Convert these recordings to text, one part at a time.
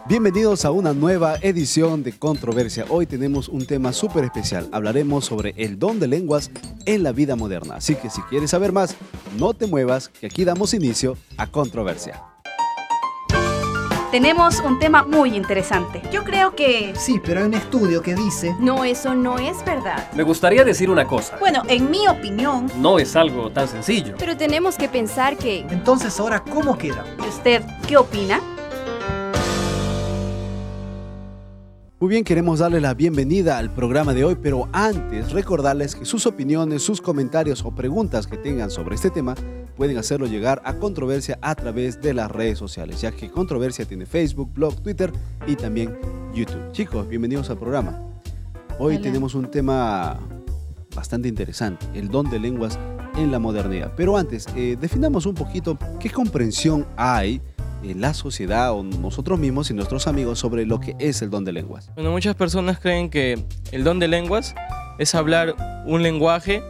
Bienvenidos a una nueva edición de Controversia. Hoy tenemos un tema súper especial. Hablaremos sobre el don de lenguas en la vida moderna. Así que si quieres saber más, no te muevas, que aquí damos inicio a Controversia. Tenemos un tema muy interesante. Yo creo que... Sí, pero hay un estudio que dice... No, eso no es verdad. Me gustaría decir una cosa. Bueno, en mi opinión... No es algo tan sencillo. Pero tenemos que pensar que... Entonces, ¿ahora cómo queda? ¿Y usted qué opina? Muy bien, queremos darle la bienvenida al programa de hoy, pero antes recordarles que sus opiniones, sus comentarios o preguntas que tengan sobre este tema pueden hacerlo llegar a Controversia a través de las redes sociales, ya que Controversia tiene Facebook, blog, Twitter y también YouTube. Chicos, bienvenidos al programa. Hoy tenemos un tema bastante interesante, el don de lenguas en la modernidad. Pero antes, definamos un poquito qué comprensión hay en la sociedad o nosotros mismos y nuestros amigos sobre lo que es el don de lenguas. Bueno, muchas personas creen que el don de lenguas es hablar un lenguaje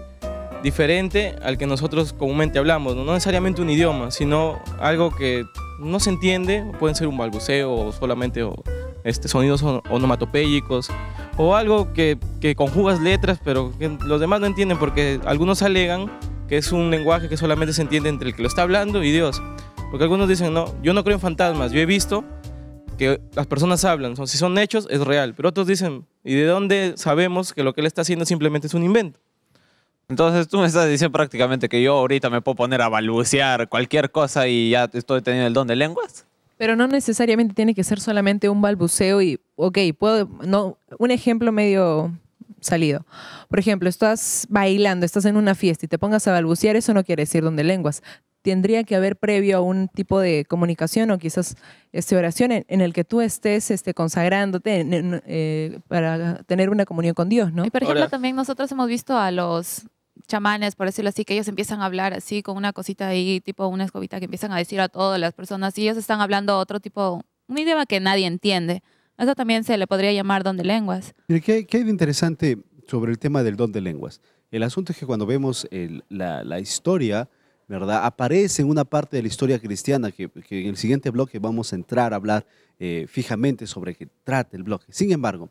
diferente al que nosotros comúnmente hablamos, no necesariamente un idioma, sino algo que no se entiende, pueden ser un balbuceo o solamente sonidos onomatopéyicos o algo que conjugas letras pero que los demás no entienden porque algunos alegan que es un lenguaje que solamente se entiende entre el que lo está hablando y Dios. Porque algunos dicen, no, yo no creo en fantasmas, yo he visto que las personas hablan, si son hechos es real, pero otros dicen, ¿y de dónde sabemos que lo que él está haciendo simplemente es un invento? Entonces tú me estás diciendo prácticamente que yo ahorita me puedo poner a balbucear cualquier cosa y ya estoy teniendo el don de lenguas. Pero no necesariamente tiene que ser solamente un balbuceo y, un ejemplo medio salido. Por ejemplo, estás bailando, estás en una fiesta y te pongas a balbucear, eso no quiere decir don de lenguas. Tendría que haber previo a un tipo de comunicación o quizás oración en el que tú estés consagrándote para tener una comunión con Dios, ¿no? Y por ejemplo, también nosotros hemos visto a los chamanes, por decirlo así, que ellos empiezan a hablar así con una cosita ahí, tipo una escobita, que empiezan a decir a todas las personas y ellos están hablando otro tipo, un idioma que nadie entiende. Eso también se le podría llamar don de lenguas. Mire, ¿qué hay de interesante sobre el tema del don de lenguas? El asunto es que cuando vemos la historia, ¿verdad? Aparece en una parte de la historia cristiana que en el siguiente bloque vamos a entrar a hablar fijamente sobre qué trata el bloque. Sin embargo,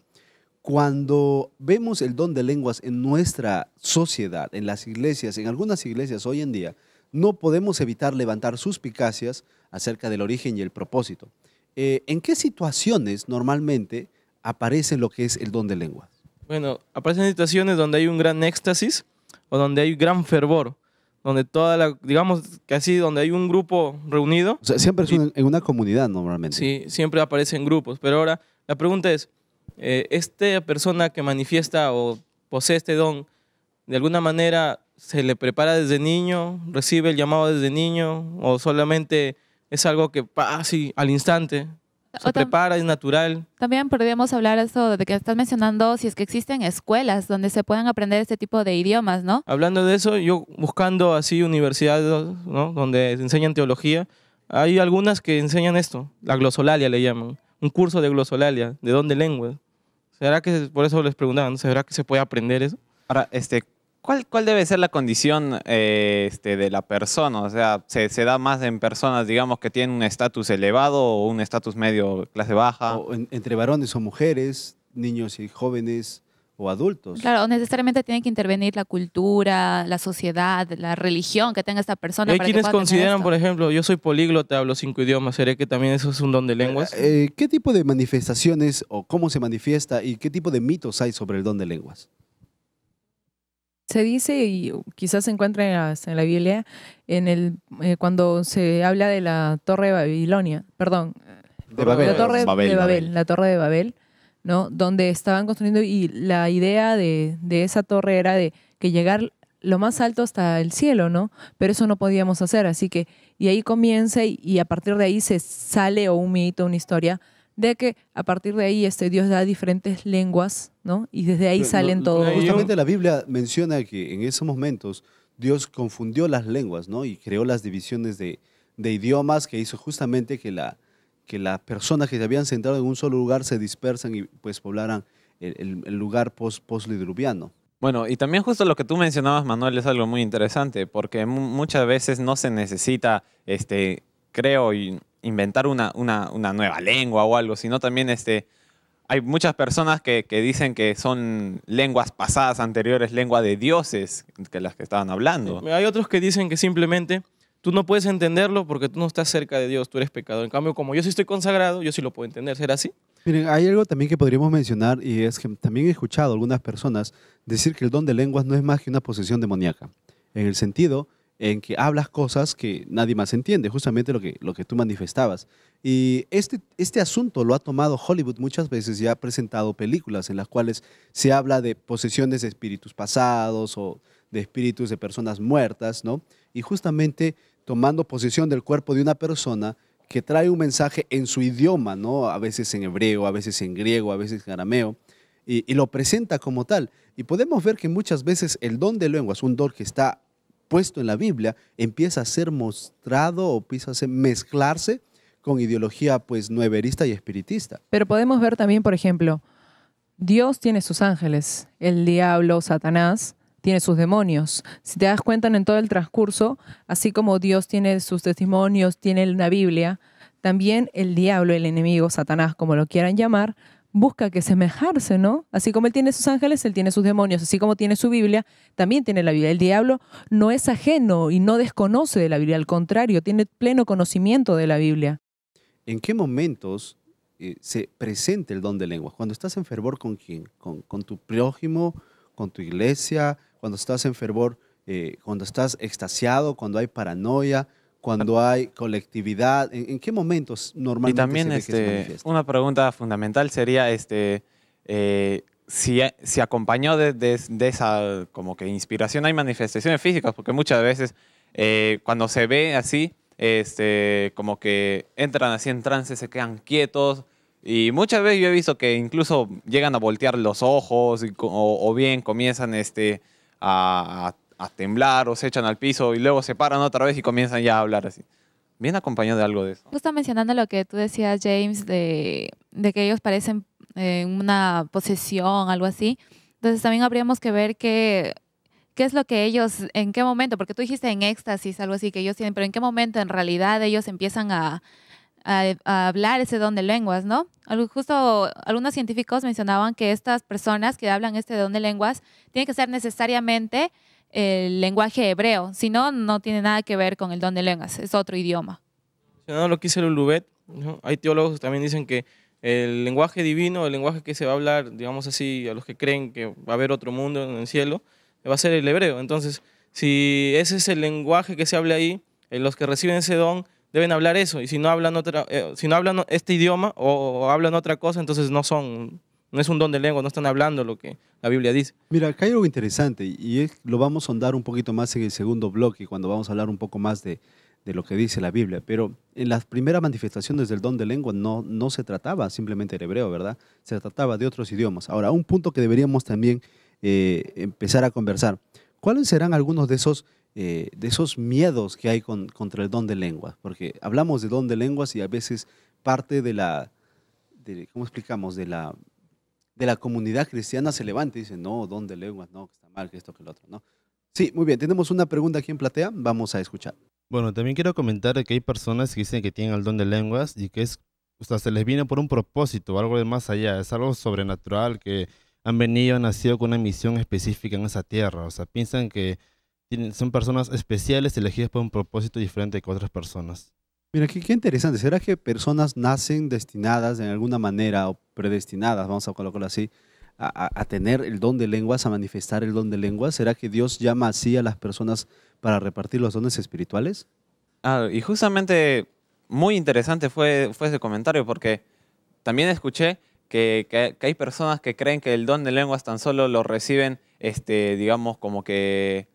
cuando vemos el don de lenguas en nuestra sociedad, en las iglesias, en algunas iglesias hoy en día, no podemos evitar levantar suspicacias acerca del origen y el propósito. ¿En qué situaciones normalmente aparece lo que es el don de lenguas? Bueno, aparecen situaciones donde hay un gran éxtasis o donde hay gran fervor, donde donde hay un grupo reunido. O sea, siempre es en una comunidad normalmente. Sí, siempre aparecen grupos, pero ahora la pregunta es, ¿esta persona que manifiesta o posee este don, de alguna manera se le prepara desde niño, recibe el llamado desde niño o solamente es algo que pasa así al instante? Se prepara, es natural. También podríamos hablar eso de que estás mencionando si es que existen escuelas donde se puedan aprender este tipo de idiomas, ¿no? Hablando de eso, yo buscando así universidades, ¿no?, donde enseñan teología, hay algunas que enseñan esto, la glosolalia le llaman, un curso de glosolalia, de don de lenguas. ¿Será que, por eso les preguntaban, ¿será que se puede aprender eso? Ahora, ¿cuál debe ser la condición de la persona? O sea, ¿se da más en personas, digamos, que tienen un estatus elevado o un estatus medio, clase baja? O entre varones o mujeres, niños y jóvenes o adultos. Claro, necesariamente tiene que intervenir la cultura, la sociedad, la religión que tenga esta persona. Hay para quienes que pueda consideran, por ejemplo, yo soy políglota, hablo 5 idiomas, ¿será que también eso es un don de lenguas? ¿Qué tipo de manifestaciones o cómo se manifiesta y qué tipo de mitos hay sobre el don de lenguas? Se dice, y quizás se encuentra en la Biblia, cuando se habla de la Torre de Babilonia, perdón, de Babel. La Torre de Babel, ¿no? Donde estaban construyendo y la idea de esa torre era de que llegar lo más alto hasta el cielo, ¿no? Pero eso no podíamos hacer, así que, y ahí comienza y a partir de ahí se sale o un mito, una historia, de que a partir de ahí Dios da diferentes lenguas, ¿no? Y desde ahí salen todos. Justamente la Biblia menciona que en esos momentos Dios confundió las lenguas, ¿no? Y creó las divisiones de idiomas que hizo justamente que las personas que se habían sentado en un solo lugar se dispersan y pues poblaran el lugar post-diluviano. Bueno, y también justo lo que tú mencionabas, Manuel, es algo muy interesante, porque muchas veces no se necesita, creo, y inventar una nueva lengua o algo, sino también hay muchas personas que dicen que son lenguas pasadas, anteriores, lengua de dioses, que las que estaban hablando. Hay otros que dicen que simplemente tú no puedes entenderlo porque tú no estás cerca de Dios, tú eres pecador. En cambio, como yo sí estoy consagrado, yo sí lo puedo entender. ¿Será así? Miren, hay algo también que podríamos mencionar y es que también he escuchado a algunas personas decir que el don de lenguas no es más que una posesión demoníaca, en el sentido en que hablas cosas que nadie más entiende, justamente lo que tú manifestabas. Y este asunto lo ha tomado Hollywood muchas veces y ha presentado películas en las cuales se habla de posesiones de espíritus pasados o de espíritus de personas muertas, ¿no? Y justamente tomando posesión del cuerpo de una persona que trae un mensaje en su idioma, ¿no? A veces en hebreo, a veces en griego, a veces en arameo, y lo presenta como tal. Y podemos ver que muchas veces el don de lenguas, un don que está puesto en la Biblia, empieza a ser mostrado o empieza a mezclarse con ideología pues nueverista y espiritista. Pero podemos ver también, por ejemplo, Dios tiene sus ángeles, el diablo, Satanás, tiene sus demonios. Si te das cuenta en todo el transcurso, así como Dios tiene sus testimonios, tiene una Biblia, también el diablo, el enemigo, Satanás, como lo quieran llamar, busca que semejarse, ¿no? Así como él tiene sus ángeles, él tiene sus demonios. Así como tiene su Biblia, también tiene la Biblia. El diablo no es ajeno y no desconoce de la Biblia. Al contrario, tiene pleno conocimiento de la Biblia. ¿En qué momentos se presenta el don de lenguas? Cuando estás en fervor con quién, con tu prójimo, con tu iglesia, cuando estás en fervor, cuando estás extasiado, cuando hay paranoia, cuando hay colectividad. ¿En qué momentos normalmente y también se ve que se manifiesta? una pregunta fundamental sería si acompañó de esa como que inspiración hay manifestaciones físicas, porque muchas veces cuando se ve así, como que entran así en trance, se quedan quietos, y muchas veces yo he visto que incluso llegan a voltear los ojos o bien comienzan a temblar o se echan al piso y luego se paran otra vez y comienzan ya a hablar así. Bien acompañado de algo de eso. Justo mencionando lo que tú decías, James, de que ellos parecen una posesión, algo así. Entonces también habríamos que ver qué es lo que ellos, en qué momento, porque tú dijiste en éxtasis, algo así que ellos tienen, pero en qué momento en realidad ellos empiezan a hablar ese don de lenguas, ¿no? Justo algunos científicos mencionaban que estas personas que hablan este don de lenguas tienen que ser necesariamente el lenguaje hebreo, si no, no tiene nada que ver con el don de lenguas, es otro idioma. Lo que dice Lulubet, ¿no? Hay teólogos que también dicen que el lenguaje divino, el lenguaje que se va a hablar, digamos así, a los que creen que va a haber otro mundo en el cielo, va a ser el hebreo. Entonces, si ese es el lenguaje que se habla ahí, los que reciben ese don deben hablar eso, y si no hablan este idioma o hablan otra cosa, entonces no es un don de lengua, no están hablando lo que la Biblia dice. Mira, acá hay algo interesante y lo vamos a ahondar un poquito más en el segundo bloque, cuando vamos a hablar un poco más de lo que dice la Biblia. Pero en las primeras manifestaciones del don de lengua no se trataba simplemente del hebreo, ¿verdad? Se trataba de otros idiomas. Ahora, un punto que deberíamos también empezar a conversar. ¿Cuáles serán algunos de esos miedos que hay contra el don de lenguas? Porque hablamos de don de lenguas y a veces parte ¿cómo explicamos? De la comunidad cristiana se levanta y dice, no, don de lenguas, no, que está mal, que esto, que lo otro, ¿no? Sí, muy bien, tenemos una pregunta aquí en platea, vamos a escuchar. Bueno, también quiero comentar que hay personas que dicen que tienen el don de lenguas y que se les viene por un propósito, algo de más allá, es algo sobrenatural, que han nacido con una misión específica en esa tierra, o sea, piensan que son personas especiales elegidas por un propósito diferente que otras personas. Mira, qué interesante. ¿Será que personas nacen destinadas en alguna manera o predestinadas, vamos a colocarlo así, a tener el don de lenguas, a manifestar el don de lenguas? ¿Será que Dios llama así a las personas para repartir los dones espirituales? Y justamente muy interesante fue ese comentario, porque también escuché que hay personas que creen que el don de lenguas tan solo lo reciben, digamos, como que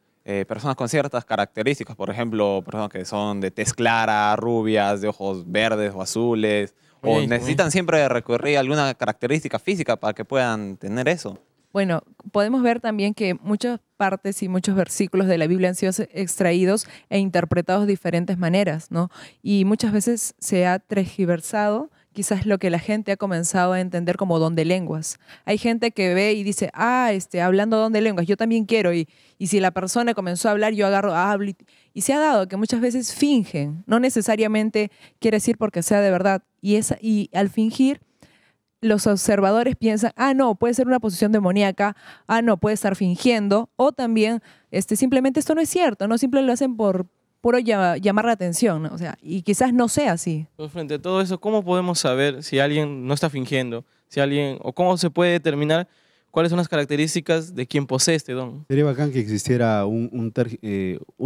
personas con ciertas características, por ejemplo, personas que son de tez clara, rubias, de ojos verdes o azules, o necesitan siempre recurrir a alguna característica física para que puedan tener eso. Bueno, podemos ver también que muchas partes y muchos versículos de la Biblia han sido extraídos e interpretados de diferentes maneras, ¿no? Y muchas veces se ha tergiversado quizás lo que la gente ha comenzado a entender como don de lenguas. Hay gente que ve y dice, hablando don de lenguas, yo también quiero. Y si la persona comenzó a hablar, yo agarro, hablo. Y se ha dado que muchas veces fingen. No necesariamente quiere decir porque sea de verdad. Y al fingir, los observadores piensan, no, puede ser una posición demoníaca, no, puede estar fingiendo. O también, simplemente esto no es cierto, ¿no? Simplemente lo hacen por puro llamar la atención, ¿no? O sea, y quizás no sea así. Pues frente a todo eso, ¿cómo podemos saber si alguien no está fingiendo? O cómo se puede determinar cuáles son las características de quien posee este don? Sería bacán que existiera un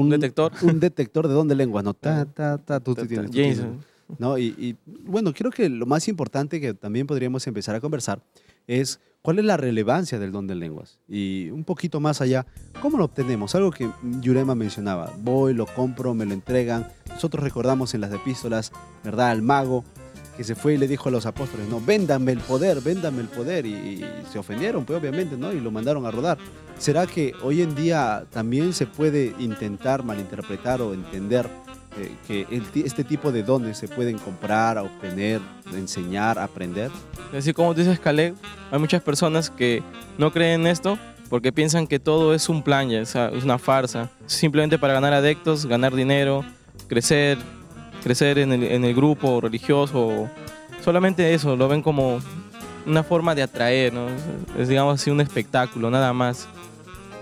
detector. Un detector de don de lenguas, ¿no? Tú tienes. Jason. ¿No? Y bueno, creo que lo más importante que también podríamos empezar a conversar es cuál es la relevancia del don de lenguas. Y un poquito más allá, ¿cómo lo obtenemos? Algo que Yurema mencionaba. Voy, lo compro, me lo entregan. Nosotros recordamos en las epístolas, ¿verdad? Al mago que se fue y le dijo a los apóstoles, no, véndame el poder, véndame el poder. Y se ofendieron, pues obviamente, ¿no? Y lo mandaron a rodar. ¿Será que hoy en día también se puede intentar malinterpretar o entender que este tipo de dones se pueden comprar, obtener, enseñar, aprender? Así como dices, Caleb, hay muchas personas que no creen en esto porque piensan que todo es un plan, ya, es una farsa, simplemente para ganar adeptos, ganar dinero, crecer en el grupo religioso. Solamente eso, lo ven como una forma de atraer, ¿no? Es, digamos así, un espectáculo, nada más.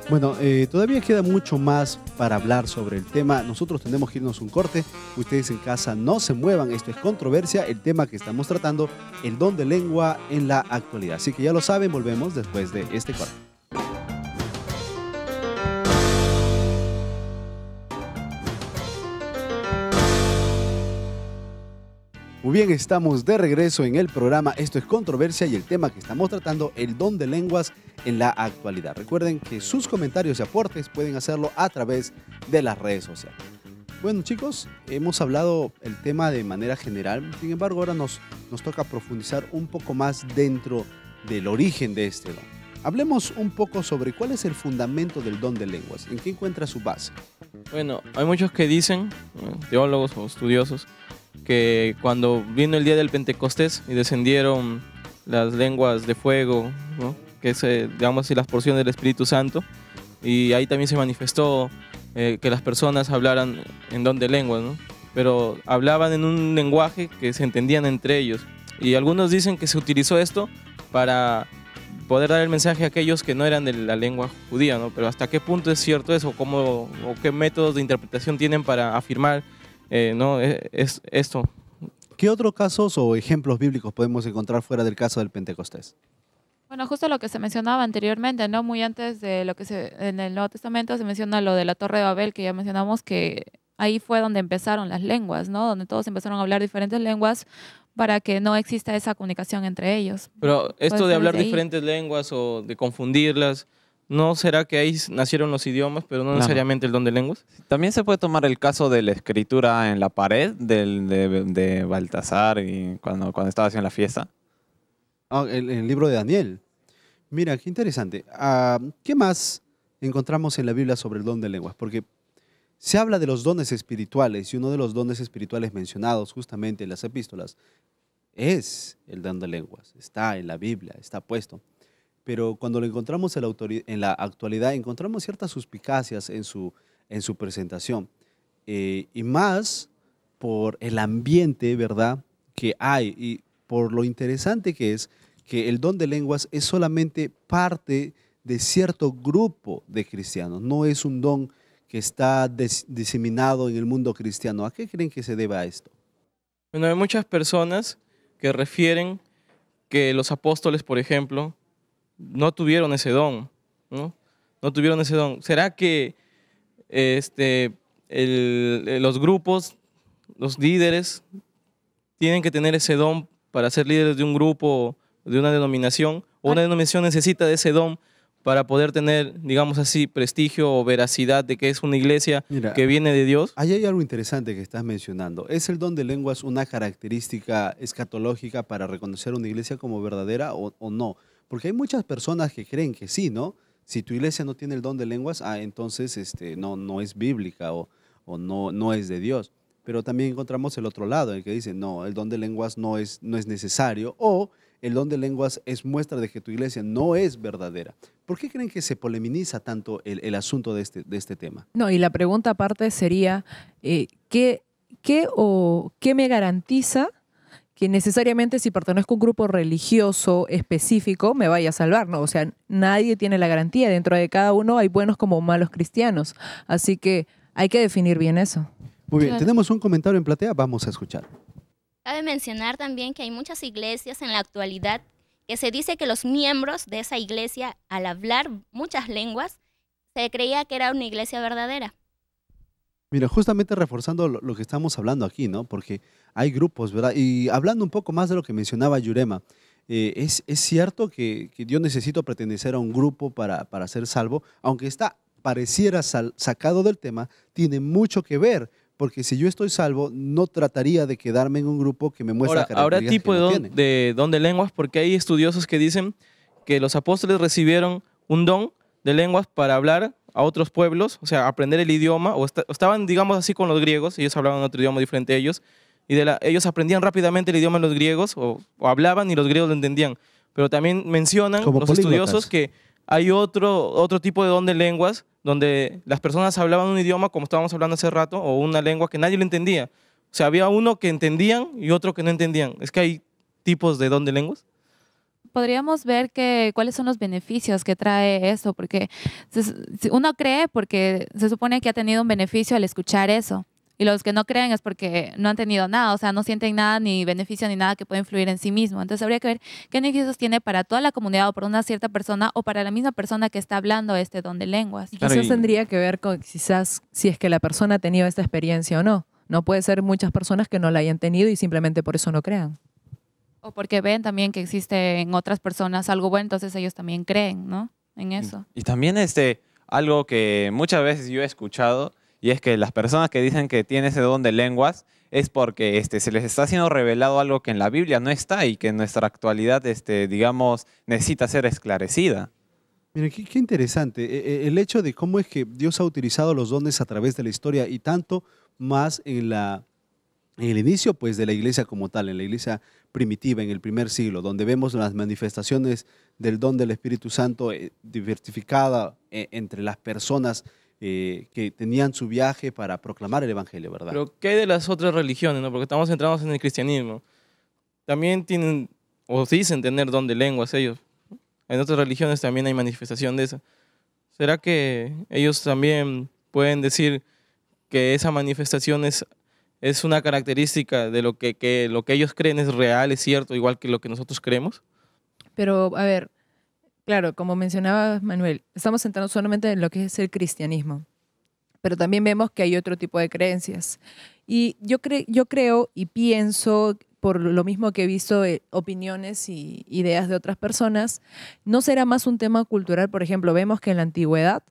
Bueno, todavía queda mucho más para hablar sobre el tema. Nosotros tenemos que irnos un corte. Ustedes en casa no se muevan. Esto es Controversia, el tema que estamos tratando, el don de lengua en la actualidad. Así que ya lo saben, volvemos después de este corte. Muy bien, estamos de regreso en el programa. Esto es Controversia y el tema que estamos tratando, el don de lenguas en la actualidad. Recuerden que sus comentarios y aportes pueden hacerlo a través de las redes sociales. Bueno, chicos, hemos hablado el tema de manera general. Sin embargo, ahora nos toca profundizar un poco más dentro del origen de este don. Hablemos un poco sobre cuál es el fundamento del don de lenguas, en qué encuentra su base. Bueno, hay muchos que dicen, teólogos o estudiosos, que cuando vino el día del Pentecostés y descendieron las lenguas de fuego, ¿no? Que es, digamos, las porciones del Espíritu Santo, y ahí también se manifestó que las personas hablaran en don de lenguas, ¿no? Pero hablaban en un lenguaje que se entendían entre ellos. Y algunos dicen que se utilizó esto para poder dar el mensaje a aquellos que no eran de la lengua judía, ¿no? Pero ¿hasta qué punto es cierto eso? ¿O qué métodos de interpretación tienen para afirmar no, es esto? ¿Qué otros casos o ejemplos bíblicos podemos encontrar fuera del caso del Pentecostés? Bueno, justo lo que se mencionaba anteriormente, ¿no? Muy antes de lo que en el Nuevo Testamento se menciona lo de la Torre de Babel, que ya mencionamos que ahí fue donde empezaron las lenguas, ¿no? Donde todos empezaron a hablar diferentes lenguas para que no exista esa comunicación entre ellos. Pero esto Puede de ser hablar desde ahí. diferentes lenguas o de confundirlas, ¿no será que ahí nacieron los idiomas, pero no necesariamente el don de lenguas? También se puede tomar el caso de la escritura en la pared de Baltasar y cuando estaba haciendo la fiesta. El libro de Daniel. Mira, qué interesante. ¿Qué más encontramos en la Biblia sobre el don de lenguas? Porque se habla de los dones espirituales y uno de los dones espirituales mencionados justamente en las epístolas es el don de lenguas. Está en la Biblia, está puesto. Pero cuando lo encontramos en la actualidad, encontramos ciertas suspicacias en su presentación. Y más por el ambiente, ¿verdad?, que hay y por lo interesante que es que el don de lenguas es solamente parte de cierto grupo de cristianos. No es un don que está diseminado en el mundo cristiano. ¿A qué creen que se deba esto? Bueno, hay muchas personas que refieren que los apóstoles, por ejemplo, no tuvieron ese don, ¿no? No tuvieron ese don. ¿Será que los grupos, los líderes, tienen que tener ese don para ser líderes de un grupo, de una denominación? ¿O una denominación necesita de ese don para poder tener, digamos así, prestigio o veracidad de que es una iglesia que viene de Dios? Ahí hay algo interesante que estás mencionando. ¿Es el don de lenguas una característica escatológica para reconocer una iglesia como verdadera o no? Porque hay muchas personas que creen que sí, ¿no? Si tu iglesia no tiene el don de lenguas, entonces no es bíblica o no es de Dios. pero también encontramos el otro lado, el que dice, no, el don de lenguas no es necesario, o el don de lenguas es muestra de que tu iglesia no es verdadera. ¿Por qué creen que se polemiza tanto el asunto de este tema? No, y la pregunta aparte sería, ¿qué me garantiza que necesariamente si pertenezco a un grupo religioso específico me vaya a salvar? ¿No? O sea, nadie tiene la garantía. Dentro de cada uno hay buenos como malos cristianos. Así que hay que definir bien eso. Muy bien, Claro. tenemos un comentario en platea, vamos a escuchar. Cabe mencionar también que hay muchas iglesias en la actualidad que se dice que los miembros de esa iglesia, al hablar muchas lenguas, se creía que era una iglesia verdadera. Mira, justamente reforzando lo que estamos hablando aquí, ¿no? Porque hay grupos, ¿verdad? Y hablando un poco más de lo que mencionaba Yurema, es cierto que yo necesito pertenecer a un grupo para ser salvo, aunque pareciera sacado del tema, tiene mucho que ver, porque si yo estoy salvo, no trataría de quedarme en un grupo que me muestra Ahora características tipo que no de tiene. don de lenguas, porque hay estudiosos que dicen que los apóstoles recibieron un don de lenguas para hablar a otros pueblos, o sea, aprender el idioma, o estaban, digamos así, con los griegos, ellos hablaban otro idioma diferente a ellos, y ellos aprendían rápidamente el idioma de los griegos, o hablaban y los griegos lo entendían. Pero también mencionan Como los políglotas. estudiosos que hay otro tipo de don de lenguas, donde las personas hablaban un idioma, como estábamos hablando hace rato, o una lengua que nadie lo entendía. O sea, había uno que entendían y otro que no entendían. Es que hay tipos de don de lenguas. Podríamos ver cuáles son los beneficios que trae eso, porque uno cree porque se supone que ha tenido un beneficio al escuchar eso. Y los que no creen es porque no han tenido nada, o sea, no sienten nada, ni beneficio, ni nada que pueda influir en sí mismo. Entonces habría que ver qué beneficios tiene para toda la comunidad o para una cierta persona o para la misma persona que está hablando este don de lenguas. Y Claro, quizás y- tendría que ver con quizás si es que la persona ha tenido esta experiencia o no. No puede ser muchas personas que no la hayan tenido y simplemente por eso no crean. O porque ven también que existe en otras personas algo bueno, entonces ellos también creen, ¿no? En eso. Y también algo que muchas veces yo he escuchado, y es que las personas que dicen que tienen ese don de lenguas es porque se les está siendo revelado algo que en la Biblia no está y que en nuestra actualidad, digamos, necesita ser esclarecida. Mira, qué interesante. El hecho de cómo es que Dios ha utilizado los dones a través de la historia y tanto más en el inicio pues, de la iglesia como tal, en la iglesia primitiva, en el primer siglo, donde vemos las manifestaciones del don del Espíritu Santo diversificada entre las personas que tenían su viaje para proclamar el Evangelio, ¿verdad? Pero ¿qué hay de las otras religiones? ¿No? Porque estamos centrados en el cristianismo. También tienen, o dicen tener don de lenguas ellos. En otras religiones también hay manifestación de eso. ¿Será que ellos también pueden decir que esa manifestación es una característica de lo que ellos creen es real, es cierto, igual que lo que nosotros creemos? Pero, a ver, claro, como mencionaba Manuel, estamos centrados solamente en lo que es el cristianismo, pero también vemos que hay otro tipo de creencias. Y yo creo y pienso, por lo mismo que he visto opiniones y ideas de otras personas, ¿no será más un tema cultural? Por ejemplo, vemos que en la antigüedad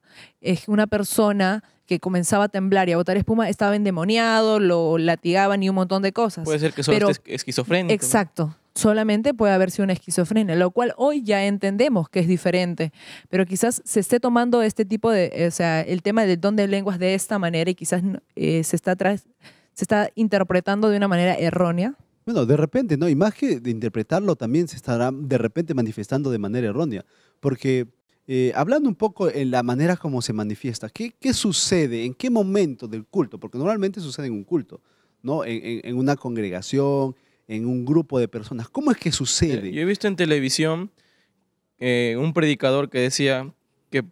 una persona que comenzaba a temblar y a botar espuma estaba endemoniado, lo latigaban y un montón de cosas. Puede ser que solo Pero- esté esquizofrénico, ¿no? Exacto. Solamente puede haber sido una esquizofrenia, lo cual hoy ya entendemos que es diferente, pero quizás se esté tomando este tipo de, o sea, el tema del don de lenguas de esta manera y quizás se está interpretando de una manera errónea. Bueno, de repente, ¿no? Y más que de interpretarlo, también se estará de repente manifestando de manera errónea. Porque hablando un poco en la manera como se manifiesta, ¿qué sucede? ¿En qué momento del culto? Porque normalmente sucede en un culto, ¿no? En una congregación, en un grupo de personas. ¿Cómo es que sucede? Yo he visto en televisión un predicador que decía que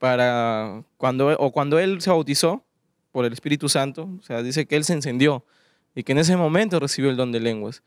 cuando él se bautizó por el Espíritu Santo, o sea, dice que él se encendió y que en ese momento recibió el don de lenguas.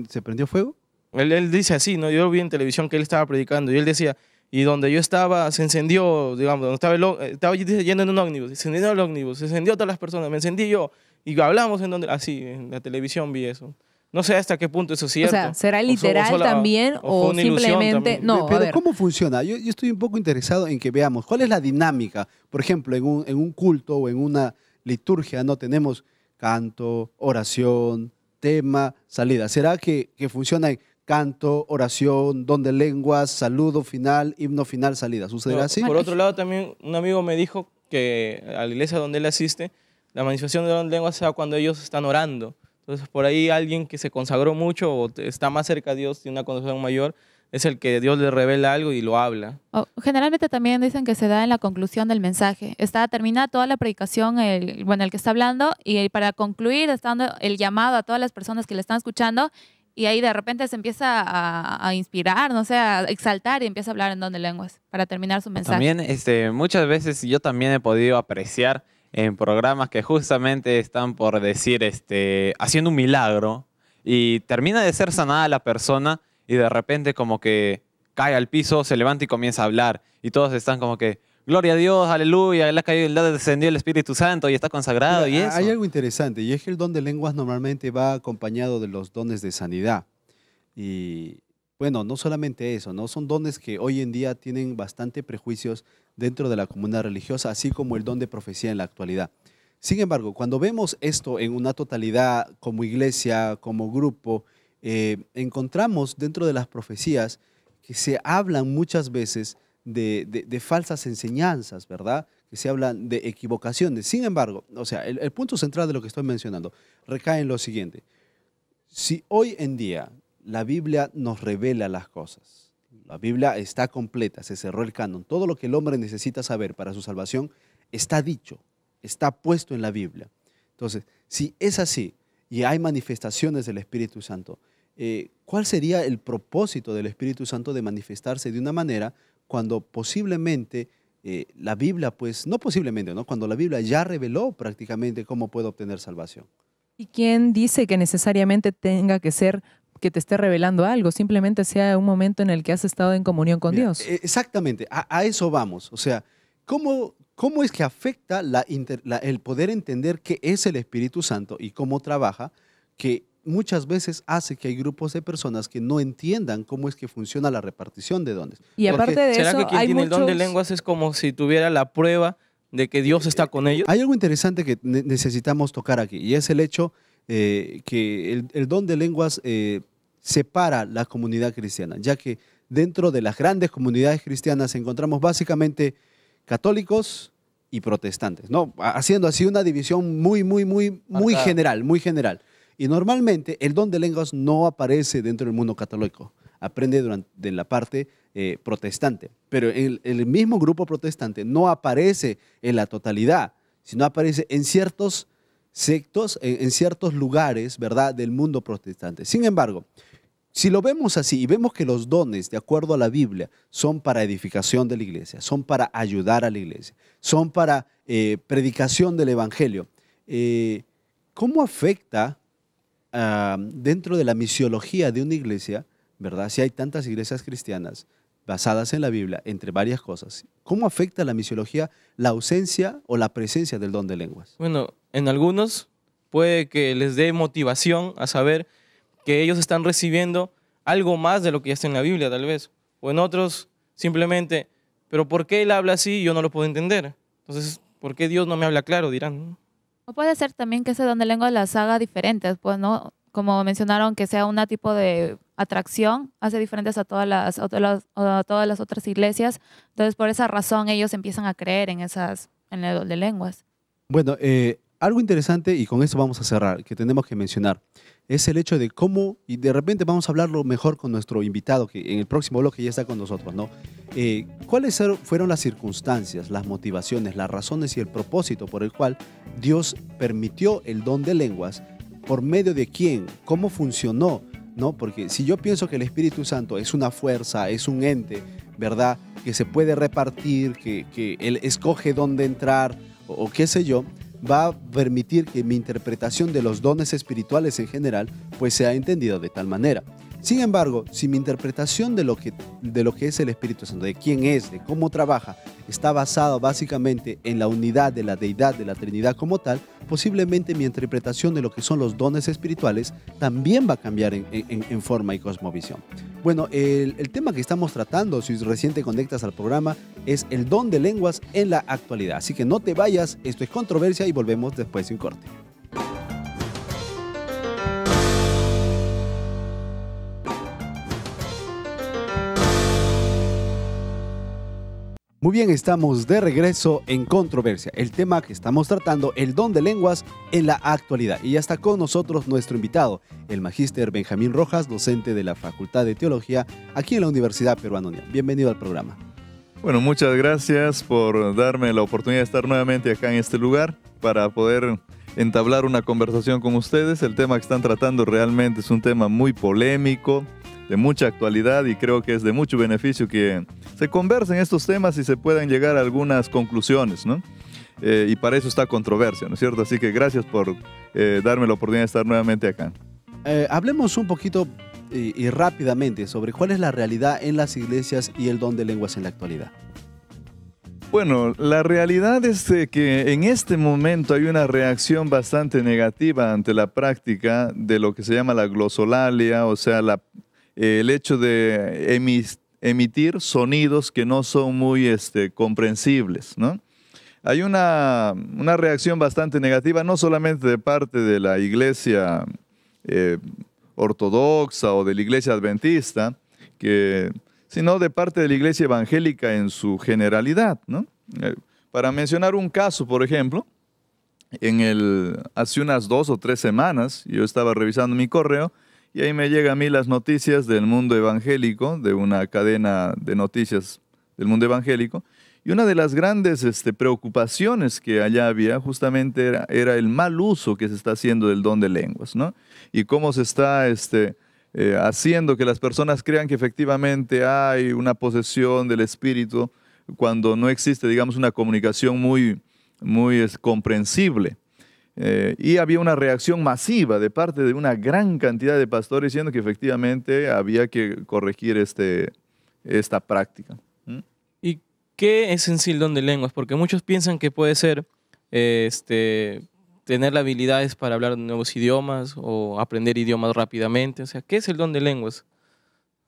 ¿Se prendió fuego? Él dice así, ¿no? Yo lo vi en televisión que él estaba predicando y él decía, y donde yo estaba se encendió, digamos, donde estaba yendo en un ómnibus, se encendió el ómnibus, se encendió todas las personas, me encendí yo y hablamos así, en la televisión vi eso. No sé hasta qué punto eso es cierto. O sea, ¿será literal también fue o una ilusión simplemente también. no? A Pero ver. ¿cómo funciona? Yo estoy un poco interesado en que veamos cuál es la dinámica. Por ejemplo, en un culto o en una liturgia, ¿no? Tenemos canto, oración, tema, salida. ¿Será que funciona en canto, oración, don de lenguas, saludo final, himno final, salida? ¿Sucederá No, así? Por otro lado, también un amigo me dijo que a la iglesia donde él asiste, la manifestación de don de lenguas sea cuando ellos están orando. Entonces, por ahí alguien que se consagró mucho o está más cerca a Dios, tiene una consagración mayor, es el que Dios le revela algo y lo habla. Generalmente también dicen que se da en la conclusión del mensaje. Está terminada toda la predicación, el que está hablando, y para concluir está dando el llamado a todas las personas que le están escuchando, y ahí de repente se empieza a inspirar, no sé, a exaltar y empieza a hablar en don de lenguas para terminar su mensaje. También muchas veces yo también he podido apreciar en programas que justamente están por decir haciendo un milagro y termina de ser sanada la persona y de repente como que cae al piso, se levanta y comienza a hablar y todos están como que gloria a Dios, aleluya, le ha descendido el Espíritu Santo y está consagrado. Mira, y eso. hay algo interesante, y es que el don de lenguas normalmente va acompañado de los dones de sanidad. Y bueno, no solamente eso, ¿no? Son dones que hoy en día tienen bastante prejuicios dentro de la comunidad religiosa, así como el don de profecía en la actualidad. Sin embargo, cuando vemos esto en una totalidad como iglesia, como grupo, encontramos dentro de las profecías que se hablan muchas veces de falsas enseñanzas, ¿verdad? Que se hablan de equivocaciones. Sin embargo, o sea, el punto central de lo que estoy mencionando recae en lo siguiente. Si hoy en día la Biblia nos revela las cosas, la Biblia está completa, se cerró el canon, todo lo que el hombre necesita saber para su salvación está dicho, está puesto en la Biblia. Entonces, si es así y hay manifestaciones del Espíritu Santo, ¿cuál sería el propósito del Espíritu Santo de manifestarse de una manera cuando posiblemente la Biblia, pues no posiblemente, ¿no? Cuando la Biblia ya reveló prácticamente cómo puede obtener salvación? ¿Y quién dice que necesariamente tenga que ser que te esté revelando algo? Simplemente sea un momento en el que has estado en comunión con Dios. Exactamente, a eso vamos. O sea, ¿cómo es que afecta el poder entender qué es el Espíritu Santo y cómo trabaja, que muchas veces hace que hay grupos de personas que no entiendan cómo es que funciona la repartición de dones? Y aparte de ¿será eso, que quien hay tiene el don de muchos- lenguas es como si tuviera la prueba de que Dios está con ellos? Hay algo interesante que necesitamos tocar aquí, y es el hecho que el don de lenguas separa la comunidad cristiana, ya que dentro de las grandes comunidades cristianas encontramos básicamente católicos y protestantes, ¿no? Haciendo así una división muy general, muy general. Y normalmente el don de lenguas no aparece dentro del mundo católico, aprende de la parte protestante, pero el mismo grupo protestante no aparece en la totalidad, sino aparece en ciertos sectos, en ciertos lugares, ¿verdad?, del mundo protestante. Sin embargo, si lo vemos así y vemos que los dones, de acuerdo a la Biblia, son para edificación de la iglesia, son para ayudar a la iglesia, son para predicación del evangelio, ¿cómo afecta dentro de la misiología de una iglesia, ¿verdad? Si hay tantas iglesias cristianas basadas en la Biblia, entre varias cosas, ¿cómo afecta la misiología la ausencia o la presencia del don de lenguas? Bueno, en algunos puede que les dé motivación a saber que ellos están recibiendo algo más de lo que ya está en la Biblia, tal vez. O en otros, simplemente, ¿pero por qué él habla así y yo no lo puedo entender? Entonces, ¿por qué Dios no me habla claro? Dirán. O puede ser también que ese don de lenguas las haga diferentes, pues, ¿no? Como mencionaron, que sea un tipo de atracción, hace diferentes a todas las otras iglesias. Entonces, por esa razón, ellos empiezan a creer en el don de lenguas. Bueno, algo interesante, y con eso vamos a cerrar, que tenemos que mencionar, es el hecho de cómo, y de repente vamos a hablarlo mejor con nuestro invitado, que en el próximo bloque ya está con nosotros, ¿no? ¿Cuáles fueron las circunstancias, las motivaciones, las razones y el propósito por el cual Dios permitió el don de lenguas? ¿Por medio de quién? ¿Cómo funcionó? ¿No? Porque si yo pienso que el Espíritu Santo es una fuerza, es un ente, ¿verdad?, que se puede repartir, que Él escoge dónde entrar, o qué sé yo, va a permitir que mi interpretación de los dones espirituales en general pues sea entendida de tal manera. Sin embargo, si mi interpretación de lo que es el Espíritu Santo, de quién es, de cómo trabaja, está basada básicamente en la unidad de la deidad, de la Trinidad como tal, posiblemente mi interpretación de lo que son los dones espirituales también va a cambiar en forma y cosmovisión. Bueno, el tema que estamos tratando, si recién te conectas al programa, es el don de lenguas en la actualidad. Así que no te vayas, esto es Controversia y volvemos después de un corte. Muy bien, estamos de regreso en Controversia, el tema que estamos tratando, el don de lenguas en la actualidad. Y ya está con nosotros nuestro invitado, el magíster Benjamín Rojas, docente de la Facultad de Teología aquí en la Universidad Peruana Unión. Bienvenido al programa. Bueno, muchas gracias por darme la oportunidad de estar nuevamente acá en este lugar para poder entablar una conversación con ustedes. El tema que están tratando realmente es un tema muy polémico, de mucha actualidad, y creo que es de mucho beneficio que se conversen estos temas y se puedan llegar a algunas conclusiones, ¿no? Y para eso está Controversia, ¿no es cierto? Así que gracias por darme la oportunidad de estar nuevamente acá. Hablemos un poquito y rápidamente sobre cuál es la realidad en las iglesias y el don de lenguas en la actualidad. Bueno, la realidad es que en este momento hay una reacción bastante negativa ante la práctica de lo que se llama la glosolalia, o sea, el hecho de emitir sonidos que no son muy comprensibles, ¿no? Hay una reacción bastante negativa, no solamente de parte de la iglesia ortodoxa o de la iglesia adventista, sino de parte de la iglesia evangélica en su generalidad, ¿no? Para mencionar un caso, por ejemplo, hace unas 2 o 3 semanas, yo estaba revisando mi correo, y ahí me llegan a mí las noticias del mundo evangélico, de una cadena de noticias del mundo evangélico, y una de las grandes preocupaciones que allá había justamente era el mal uso que se está haciendo del don de lenguas, ¿no? Y cómo se está haciendo que las personas crean que efectivamente hay una posesión del Espíritu cuando no existe, digamos, una comunicación muy comprensible. Y había una reacción masiva de parte de una gran cantidad de pastores diciendo que efectivamente había que corregir esta práctica. ¿Y qué es en sí el don de lenguas? Porque muchos piensan que puede ser tener las habilidades para hablar nuevos idiomas o aprender idiomas rápidamente. O sea, ¿qué es el don de lenguas?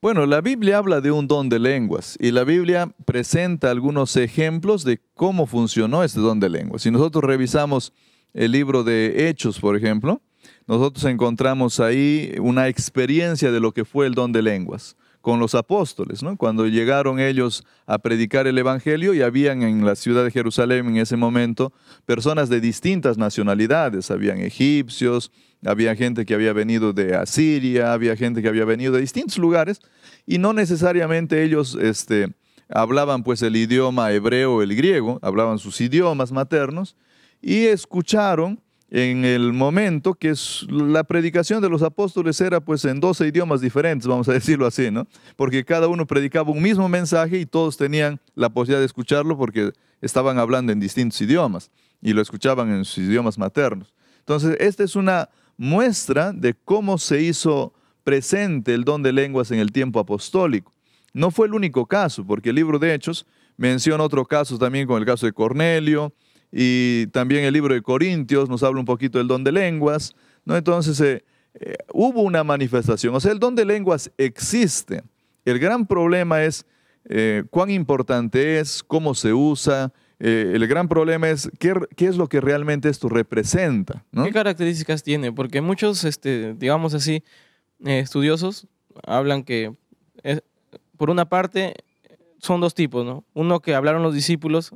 Bueno, la Biblia habla de un don de lenguas y la Biblia presenta algunos ejemplos de cómo funcionó este don de lenguas. Si nosotros revisamos el libro de Hechos, por ejemplo, nosotros encontramos ahí una experiencia de lo que fue el don de lenguas con los apóstoles, ¿no? Cuando llegaron ellos a predicar el evangelio y habían en la ciudad de Jerusalén en ese momento personas de distintas nacionalidades, habían egipcios, había gente que había venido de Asiria, había gente que había venido de distintos lugares y no necesariamente ellos hablaban pues el idioma hebreo o el griego, hablaban sus idiomas maternos y escucharon en el momento que la predicación de los apóstoles era pues en 12 idiomas diferentes, vamos a decirlo así, ¿no? Porque cada uno predicaba un mismo mensaje y todos tenían la posibilidad de escucharlo porque estaban hablando en distintos idiomas y lo escuchaban en sus idiomas maternos. Entonces, esta es una muestra de cómo se hizo presente el don de lenguas en el tiempo apostólico. No fue el único caso, porque el libro de Hechos menciona otro caso también con el caso de Cornelio, y también el libro de Corintios nos habla un poquito del don de lenguas, ¿no? Entonces hubo una manifestación, o sea, el don de lenguas existe. El gran problema es cuán importante es, cómo se usa. El gran problema es qué es lo que realmente esto representa, ¿no? ¿Qué características tiene? Porque muchos, digamos así, estudiosos hablan que, por una parte, son 2 tipos, ¿no? Uno que hablaron los discípulos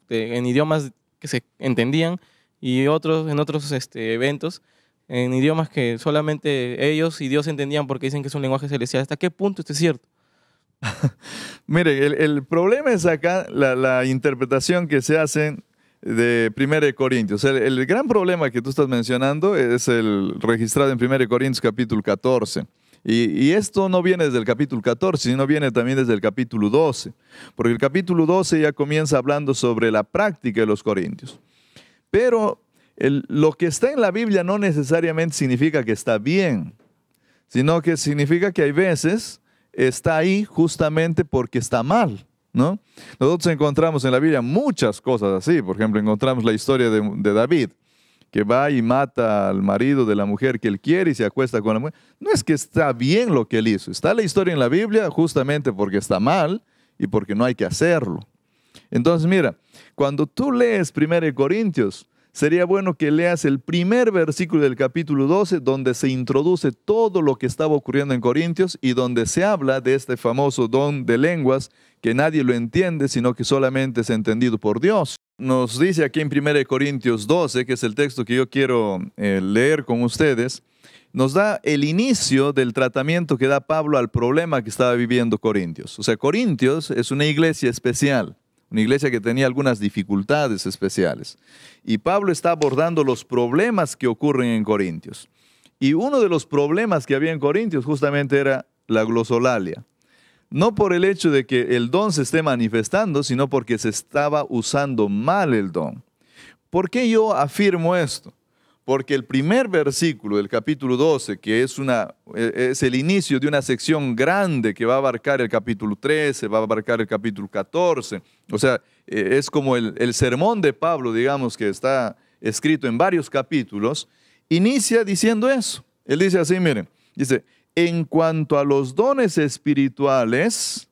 en idiomas que se entendían y otros en otros eventos en idiomas que solamente ellos y Dios entendían porque dicen que es un lenguaje celestial. ¿Hasta qué punto esto es cierto? Mire, el problema es acá la interpretación que se hace de 1 Corintios. El gran problema que tú estás mencionando es el registrado en 1 Corintios capítulo 14. Y esto no viene desde el capítulo 14, sino viene también desde el capítulo 12. Porque el capítulo 12 ya comienza hablando sobre la práctica de los corintios. Pero lo que está en la Biblia no necesariamente significa que está bien, sino que significa que hay veces está ahí justamente porque está mal, ¿no? Nosotros encontramos en la Biblia muchas cosas así. Por ejemplo, encontramos la historia de David, que va y mata al marido de la mujer que él quiere y se acuesta con la mujer. No es que está bien lo que él hizo. Está la historia en la Biblia justamente porque está mal y porque no hay que hacerlo. Entonces, mira, cuando tú lees 1 Corintios, sería bueno que leas el primer versículo del capítulo 12, donde se introduce todo lo que estaba ocurriendo en Corintios y donde se habla de este famoso don de lenguas que nadie lo entiende, sino que solamente es entendido por Dios. Nos dice aquí en 1 Corintios 12, que es el texto que yo quiero leer con ustedes, nos da el inicio del tratamiento que da Pablo al problema que estaba viviendo Corintios. O sea, Corintios es una iglesia especial, una iglesia que tenía algunas dificultades especiales. Y Pablo está abordando los problemas que ocurren en Corintios. Y uno de los problemas que había en Corintios justamente era la glosolalia. No por el hecho de que el don se esté manifestando, sino porque se estaba usando mal el don. ¿Por qué yo afirmo esto? Porque el primer versículo del capítulo 12, que es el inicio de una sección grande que va a abarcar el capítulo 13, va a abarcar el capítulo 14, o sea, es como el sermón de Pablo, digamos, que está escrito en varios capítulos, inicia diciendo eso. Él dice así, miren, dice, en cuanto a los dones espirituales,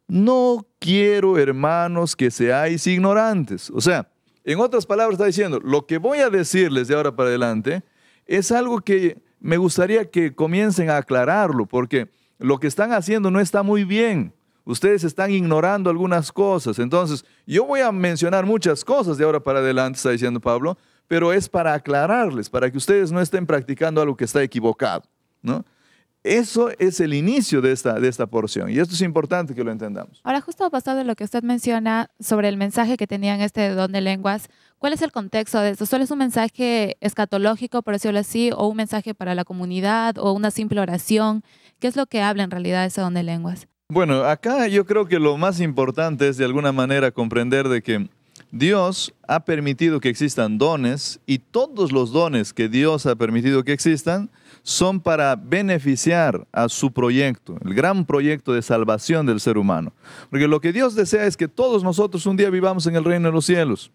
no quiero, hermanos, que seáis ignorantes. O sea, en otras palabras está diciendo, lo que voy a decirles de ahora para adelante es algo que me gustaría que comiencen a aclararlo, porque lo que están haciendo no está muy bien. Ustedes están ignorando algunas cosas. Entonces, yo voy a mencionar muchas cosas de ahora para adelante, está diciendo Pablo, pero es para aclararles, para que ustedes no estén practicando algo que está equivocado, ¿no? Eso es el inicio de esta porción y esto es importante que lo entendamos. Ahora, justo basado en lo que usted menciona sobre el mensaje que tenían este don de lenguas, ¿cuál es el contexto de esto? ¿Solo es un mensaje escatológico, por decirlo así, o un mensaje para la comunidad, o una simple oración? ¿Qué es lo que habla en realidad ese don de lenguas? Bueno, acá yo creo que lo más importante es de alguna manera comprender de que Dios ha permitido que existan dones y todos los dones que Dios ha permitido que existan son para beneficiar a su proyecto, el gran proyecto de salvación del ser humano. Porque lo que Dios desea es que todos nosotros un día vivamos en el reino de los cielos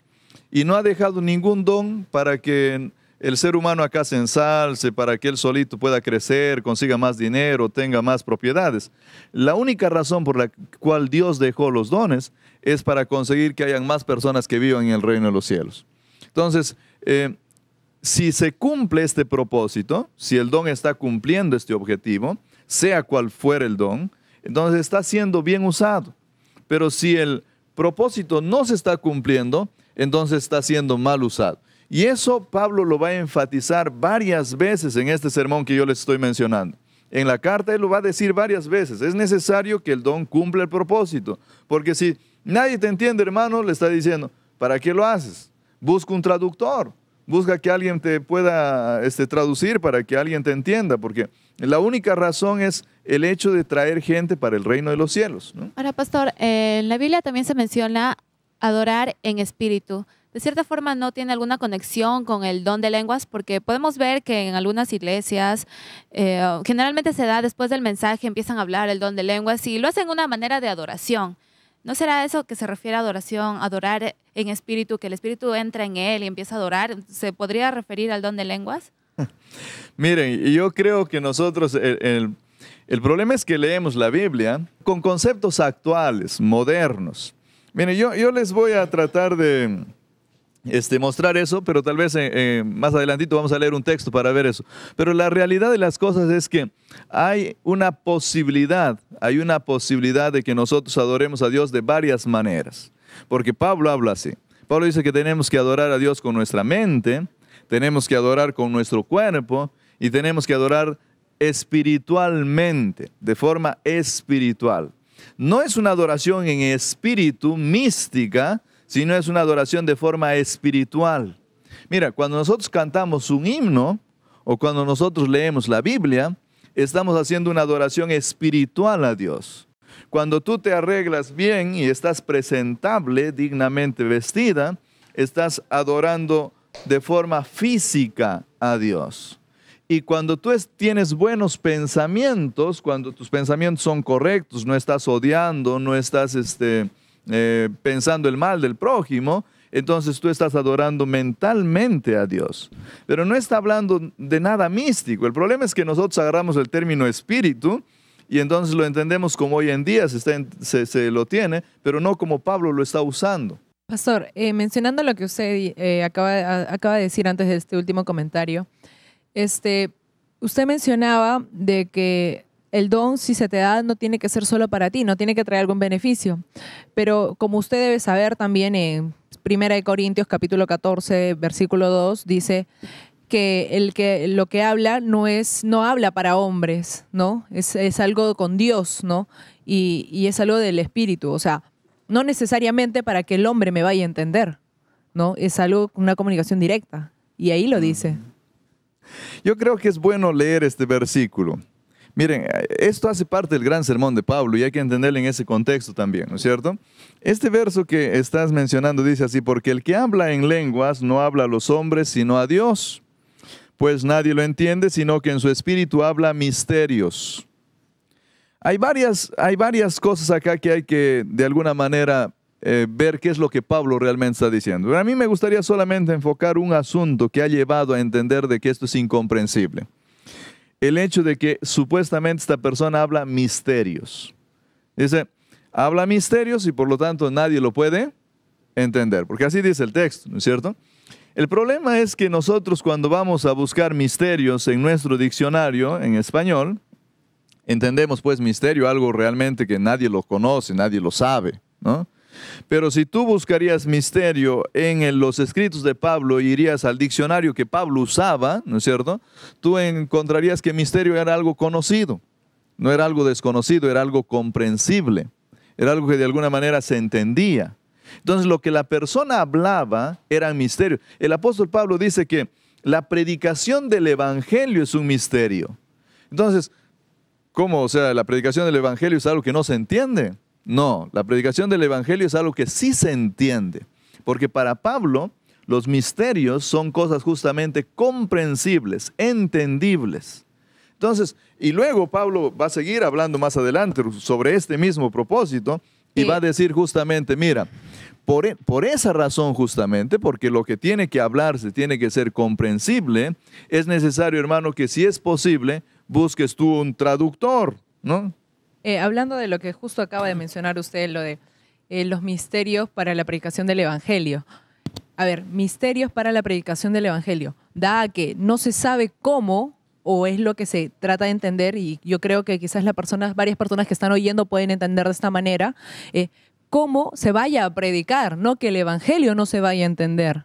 y no ha dejado ningún don para que el ser humano acá se ensalce, para que él solito pueda crecer, consiga más dinero, tenga más propiedades. La única razón por la cual Dios dejó los dones es para conseguir que hayan más personas que vivan en el reino de los cielos. Entonces, si se cumple este propósito, si el don está cumpliendo este objetivo, sea cual fuera el don, entonces está siendo bien usado. Pero si el propósito no se está cumpliendo, entonces está siendo mal usado. Y eso Pablo lo va a enfatizar varias veces en este sermón que yo les estoy mencionando. En la carta él lo va a decir varias veces. Es necesario que el don cumpla el propósito. Porque si nadie te entiende, hermano, le está diciendo, ¿para qué lo haces? Busca un traductor. Busca que alguien te pueda traducir para que alguien te entienda. Porque la única razón es el hecho de traer gente para el reino de los cielos, ¿no? Ahora, pastor, en la Biblia también se menciona adorar en espíritu. De cierta forma no tiene alguna conexión con el don de lenguas, porque podemos ver que en algunas iglesias generalmente se da después del mensaje, empiezan a hablar el don de lenguas y lo hacen de una manera de adoración. ¿No será eso que se refiere a adoración, adorar en espíritu, que el espíritu entra en él y empieza a adorar? ¿Se podría referir al don de lenguas? Miren, yo creo que nosotros, el problema es que leemos la Biblia con conceptos actuales, modernos. Miren, yo les voy a tratar de mostrar eso, pero tal vez más adelantito vamos a leer un texto para ver eso. Pero la realidad de las cosas es que hay una posibilidad de que nosotros adoremos a Dios de varias maneras. Porque Pablo habla así. Pablo dice que tenemos que adorar a Dios con nuestra mente, tenemos que adorar con nuestro cuerpo y tenemos que adorar espiritualmente, de forma espiritual. No es una adoración en espíritu, mística, sino es una adoración de forma espiritual. Mira, cuando nosotros cantamos un himno o cuando nosotros leemos la Biblia, estamos haciendo una adoración espiritual a Dios. Cuando tú te arreglas bien y estás presentable, dignamente vestida, estás adorando de forma física a Dios. Y cuando tú tienes buenos pensamientos, cuando tus pensamientos son correctos, no estás odiando, no estás pensando el mal del prójimo, entonces tú estás adorando mentalmente a Dios. Pero no está hablando de nada místico. El problema es que nosotros agarramos el término espíritu y entonces lo entendemos como hoy en día se lo tiene, pero no como Pablo lo está usando. Pastor, mencionando lo que usted acaba de decir antes de este último comentario, usted mencionaba de que el don, si se te da, no tiene que ser solo para ti, no tiene que traer algún beneficio. Pero como usted debe saber también en 1 Corintios capítulo 14, versículo 2, dice que lo que habla no habla para hombres, ¿no? Es algo con Dios, ¿no? Y es algo del Espíritu, o sea, no necesariamente para que el hombre me vaya a entender, ¿no? Es algo, una comunicación directa. Y ahí lo dice. Yo creo que es bueno leer este versículo. Miren, esto hace parte del gran sermón de Pablo y hay que entenderlo en ese contexto también, ¿no es cierto? Este verso que estás mencionando dice así: porque el que habla en lenguas no habla a los hombres sino a Dios, pues nadie lo entiende, sino que en su espíritu habla misterios. Hay varias cosas acá que hay que, de alguna manera, ver qué es lo que Pablo realmente está diciendo. Pero a mí me gustaría solamente enfocar un asunto que ha llevado a entender de que esto es incomprensible. El hecho de que supuestamente esta persona habla misterios. Dice, habla misterios y por lo tanto nadie lo puede entender, porque así dice el texto, ¿no es cierto? El problema es que nosotros cuando vamos a buscar misterios en nuestro diccionario en español, entendemos pues misterio, algo realmente que nadie lo conoce, nadie lo sabe, ¿no? Pero si tú buscarías misterio en los escritos de Pablo y irías al diccionario que Pablo usaba, ¿no es cierto? Tú encontrarías que misterio era algo conocido, no era algo desconocido, era algo comprensible, era algo que de alguna manera se entendía. Entonces lo que la persona hablaba era misterio. El apóstol Pablo dice que la predicación del evangelio es un misterio. Entonces, ¿cómo? O sea, la predicación del evangelio es algo que no se entiende. No, la predicación del evangelio es algo que sí se entiende. Porque para Pablo, los misterios son cosas justamente comprensibles, entendibles. Entonces, y luego Pablo va a seguir hablando más adelante sobre este mismo propósito y va a decir justamente, mira, por esa razón justamente, porque lo que tiene que hablarse tiene que ser comprensible, es necesario, hermano, que si es posible, busques tú un traductor, ¿no? Hablando de lo que justo acaba de mencionar usted, lo de los misterios para la predicación del Evangelio. A ver, misterios para la predicación del Evangelio. Da a que no se sabe cómo, o es lo que se trata de entender, y yo creo que quizás varias personas que están oyendo pueden entender de esta manera, cómo se vaya a predicar, no que el Evangelio no se vaya a entender,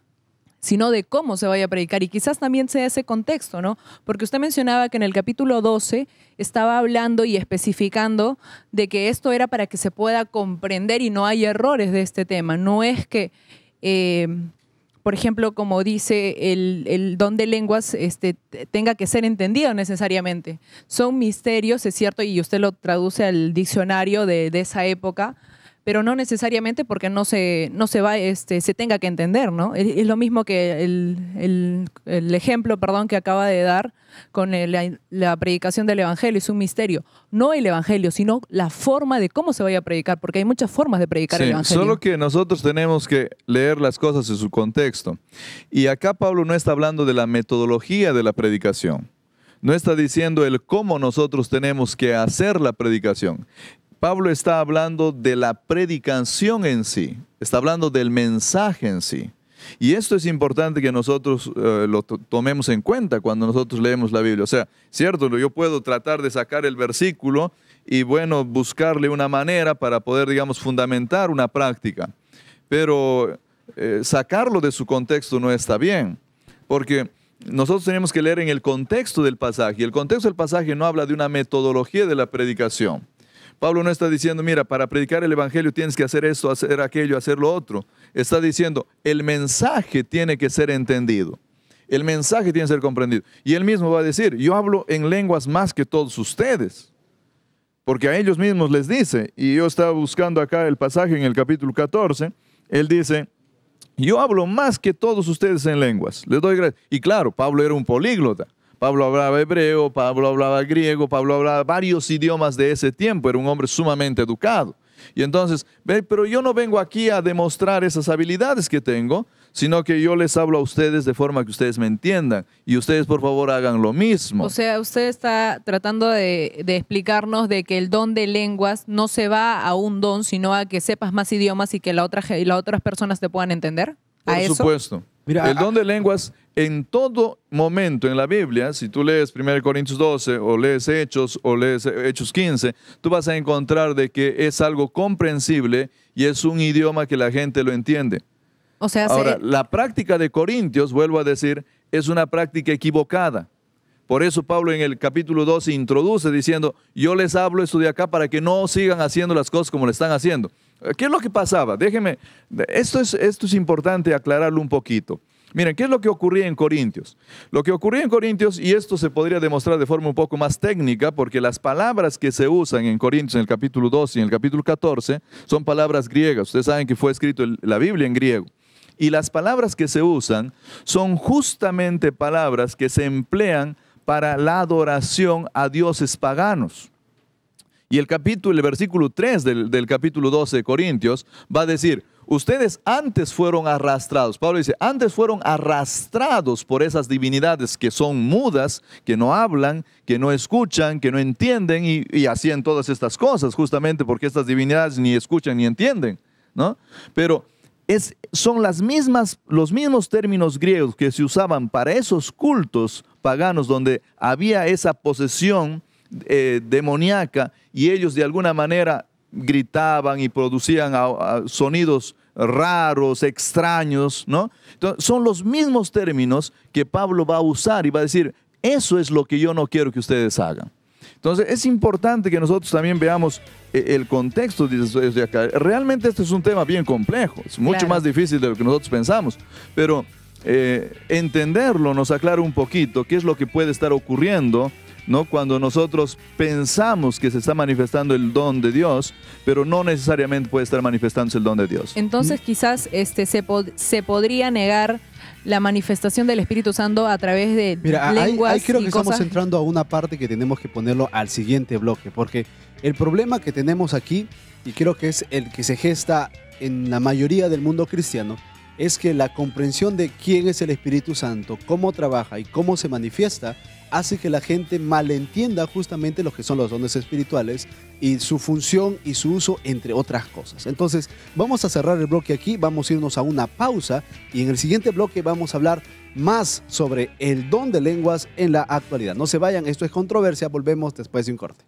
sino de cómo se vaya a predicar. Y quizás también sea ese contexto, ¿no? Porque usted mencionaba que en el capítulo 12 estaba hablando y especificando de que esto era para que se pueda comprender y no hay errores de este tema. No es que, por ejemplo, como dice el don de lenguas, tenga que ser entendido necesariamente. Son misterios, es cierto, y usted lo traduce al diccionario de esa época, pero no necesariamente porque se tenga que entender, ¿no? Es lo mismo que el ejemplo, que acaba de dar con la predicación del Evangelio, es un misterio. No el Evangelio, sino la forma de cómo se vaya a predicar, porque hay muchas formas de predicar el Evangelio. Solo que nosotros tenemos que leer las cosas en su contexto. Y acá Pablo no está hablando de la metodología de la predicación. No está diciendo el cómo nosotros tenemos que hacer la predicación. Pablo está hablando de la predicación en sí, está hablando del mensaje en sí. Y esto es importante que nosotros lo tomemos en cuenta cuando nosotros leemos la Biblia. O sea, cierto, yo puedo tratar de sacar el versículo y, bueno, buscarle una manera para poder, digamos, fundamentar una práctica. Pero sacarlo de su contexto no está bien, porque nosotros tenemos que leer en el contexto del pasaje. Y el contexto del pasaje no habla de una metodología de la predicación. Pablo no está diciendo, mira, para predicar el Evangelio tienes que hacer esto, hacer aquello, hacer lo otro. Está diciendo, el mensaje tiene que ser entendido. El mensaje tiene que ser comprendido. Y él mismo va a decir, yo hablo en lenguas más que todos ustedes. Porque a ellos mismos les dice, y yo estaba buscando acá el pasaje en el capítulo 14, él dice, yo hablo más que todos ustedes en lenguas. Les doy gracias. Y claro, Pablo era un políglota. Pablo hablaba hebreo, Pablo hablaba griego, Pablo hablaba varios idiomas de ese tiempo, era un hombre sumamente educado. Y entonces, pero yo no vengo aquí a demostrar esas habilidades que tengo, sino que yo les hablo a ustedes de forma que ustedes me entiendan. Y ustedes, por favor, hagan lo mismo. O sea, usted está tratando de explicarnos de que el don de lenguas no se va a un don, sino a que sepas más idiomas y que las otras personas te puedan entender. Por ¿A eso? supuesto. Mira, el don de lenguas en todo momento en la Biblia, si tú lees 1 Corintios 12 o lees Hechos 15, tú vas a encontrar de que es algo comprensible y es un idioma que la gente lo entiende. O sea, Ahora, la práctica de Corintios, vuelvo a decir, es una práctica equivocada. Por eso Pablo en el capítulo 12 introduce diciendo, yo les hablo esto de acá para que no sigan haciendo las cosas como le están haciendo. ¿Qué es lo que pasaba? Déjenme, esto es importante aclararlo un poquito. Miren, ¿qué es lo que ocurría en Corintios? Lo que ocurría en Corintios, y esto se podría demostrar de forma un poco más técnica, porque las palabras que se usan en Corintios en el capítulo 12 y en el capítulo 14 son palabras griegas. Ustedes saben que fue escrito la Biblia en griego. Y las palabras que se usan son justamente palabras que se emplean para la adoración a dioses paganos. Y el versículo 3 del capítulo 12 de Corintios va a decir, ustedes antes fueron arrastrados. Pablo dice, antes fueron arrastrados por esas divinidades que son mudas, que no hablan, que no escuchan, que no entienden y hacían todas estas cosas justamente porque estas divinidades ni escuchan ni entienden, ¿no? Pero son los mismos términos griegos que se usaban para esos cultos paganos donde había esa posesión demoníaca y ellos de alguna manera gritaban y producían sonidos raros, extraños, ¿no? Entonces, son los mismos términos que Pablo va a usar y va a decir, eso es lo que yo no quiero que ustedes hagan. Entonces, es importante que nosotros también veamos el contexto desde acá. Realmente este es un tema bien complejo, es mucho más difícil de lo que nosotros pensamos, pero entenderlo nos aclara un poquito qué es lo que puede estar ocurriendo, ¿no? Cuando nosotros pensamos que se está manifestando el don de Dios, pero no necesariamente puede estar manifestándose el don de Dios. Entonces quizás se podría negar la manifestación del Espíritu Santo a través de lenguas ahí creo que y cosas. estamos entrando a una parte que tenemos que ponerlo al siguiente bloque, porque el problema que tenemos aquí, y creo que es el que se gesta en la mayoría del mundo cristiano, es que la comprensión de quién es el Espíritu Santo, cómo trabaja y cómo se manifiesta, hace que la gente malentienda justamente lo que son los dones espirituales y su función y su uso, entre otras cosas. Entonces, vamos a cerrar el bloque aquí, vamos a irnos a una pausa y en el siguiente bloque vamos a hablar más sobre el don de lenguas en la actualidad. No se vayan, esto es Controversia, volvemos después de un corte.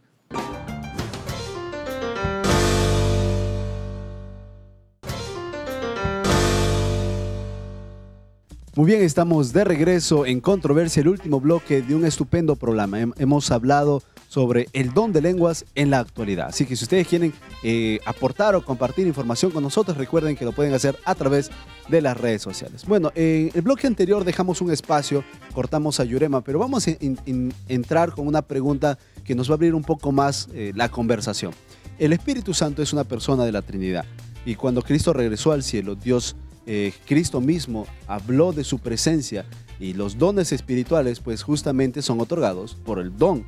Muy bien, estamos de regreso en Controversia, el último bloque de un estupendo programa. Hemos hablado sobre el don de lenguas en la actualidad. Así que si ustedes quieren aportar o compartir información con nosotros, recuerden que lo pueden hacer a través de las redes sociales. Bueno, en el bloque anterior dejamos un espacio, cortamos a Yurema, pero vamos a entrar con una pregunta que nos va a abrir un poco más la conversación. El Espíritu Santo es una persona de la Trinidad y cuando Cristo regresó al cielo, Cristo mismo habló de su presencia y los dones espirituales pues justamente son otorgados por el don,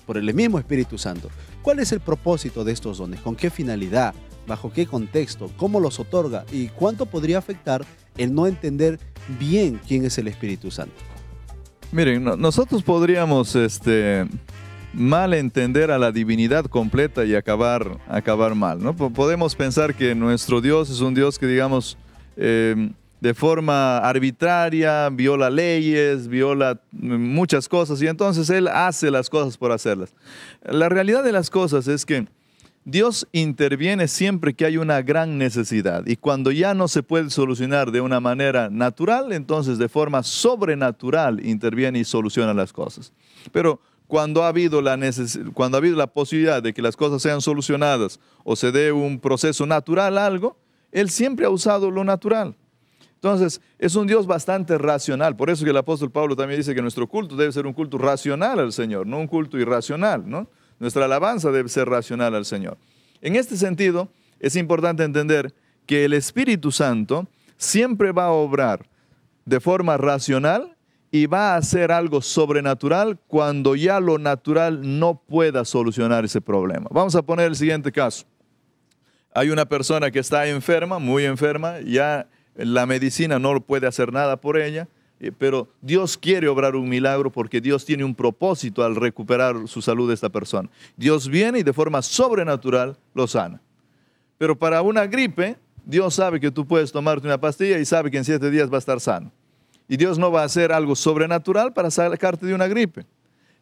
por el mismo Espíritu Santo. ¿Cuál es el propósito de estos dones? ¿Con qué finalidad? ¿Bajo qué contexto? ¿Cómo los otorga? ¿Y cuánto podría afectar el no entender bien quién es el Espíritu Santo? Miren, nosotros podríamos mal entender a la divinidad completa y acabar mal, ¿no? Podemos pensar que nuestro Dios es un Dios que, digamos, de forma arbitraria, viola leyes, viola muchas cosas y entonces Él hace las cosas por hacerlas. La realidad de las cosas es que Dios interviene siempre que hay una gran necesidad y cuando ya no se puede solucionar de una manera natural, entonces de forma sobrenatural interviene y soluciona las cosas. Pero cuando ha habido la posibilidad de que las cosas sean solucionadas o se dé un proceso natural a algo, Él siempre ha usado lo natural. Entonces, es un Dios bastante racional. Por eso que el apóstol Pablo también dice que nuestro culto debe ser un culto racional al Señor, no un culto irracional, ¿no? Nuestra alabanza debe ser racional al Señor. En este sentido, es importante entender que el Espíritu Santo siempre va a obrar de forma racional y va a hacer algo sobrenatural cuando ya lo natural no pueda solucionar ese problema. Vamos a poner el siguiente caso. Hay una persona que está enferma, muy enferma, ya la medicina no puede hacer nada por ella, pero Dios quiere obrar un milagro porque Dios tiene un propósito al recuperar su salud de esta persona. Dios viene y de forma sobrenatural lo sana. Pero para una gripe, Dios sabe que tú puedes tomarte una pastilla y sabe que en 7 días va a estar sano. Y Dios no va a hacer algo sobrenatural para sacarte de una gripe.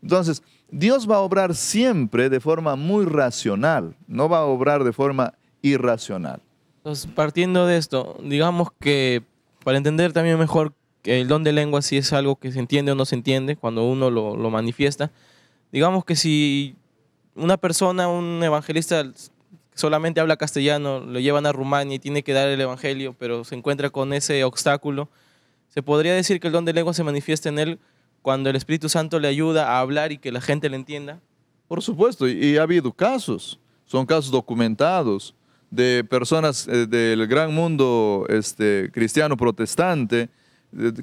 Entonces, Dios va a obrar siempre de forma muy racional, no va a obrar de forma irracional. Entonces, partiendo de esto, digamos que para entender también mejor que el don de lengua si es algo que se entiende o no se entiende cuando uno lo manifiesta, digamos que si una persona, un evangelista solamente habla castellano, lo llevan a Rumania y tiene que dar el evangelio, pero se encuentra con ese obstáculo, ¿se podría decir que el don de lengua se manifiesta en él cuando el Espíritu Santo le ayuda a hablar y que la gente le entienda? Por supuesto, y ha habido casos, son casos documentados de personas del gran mundo cristiano protestante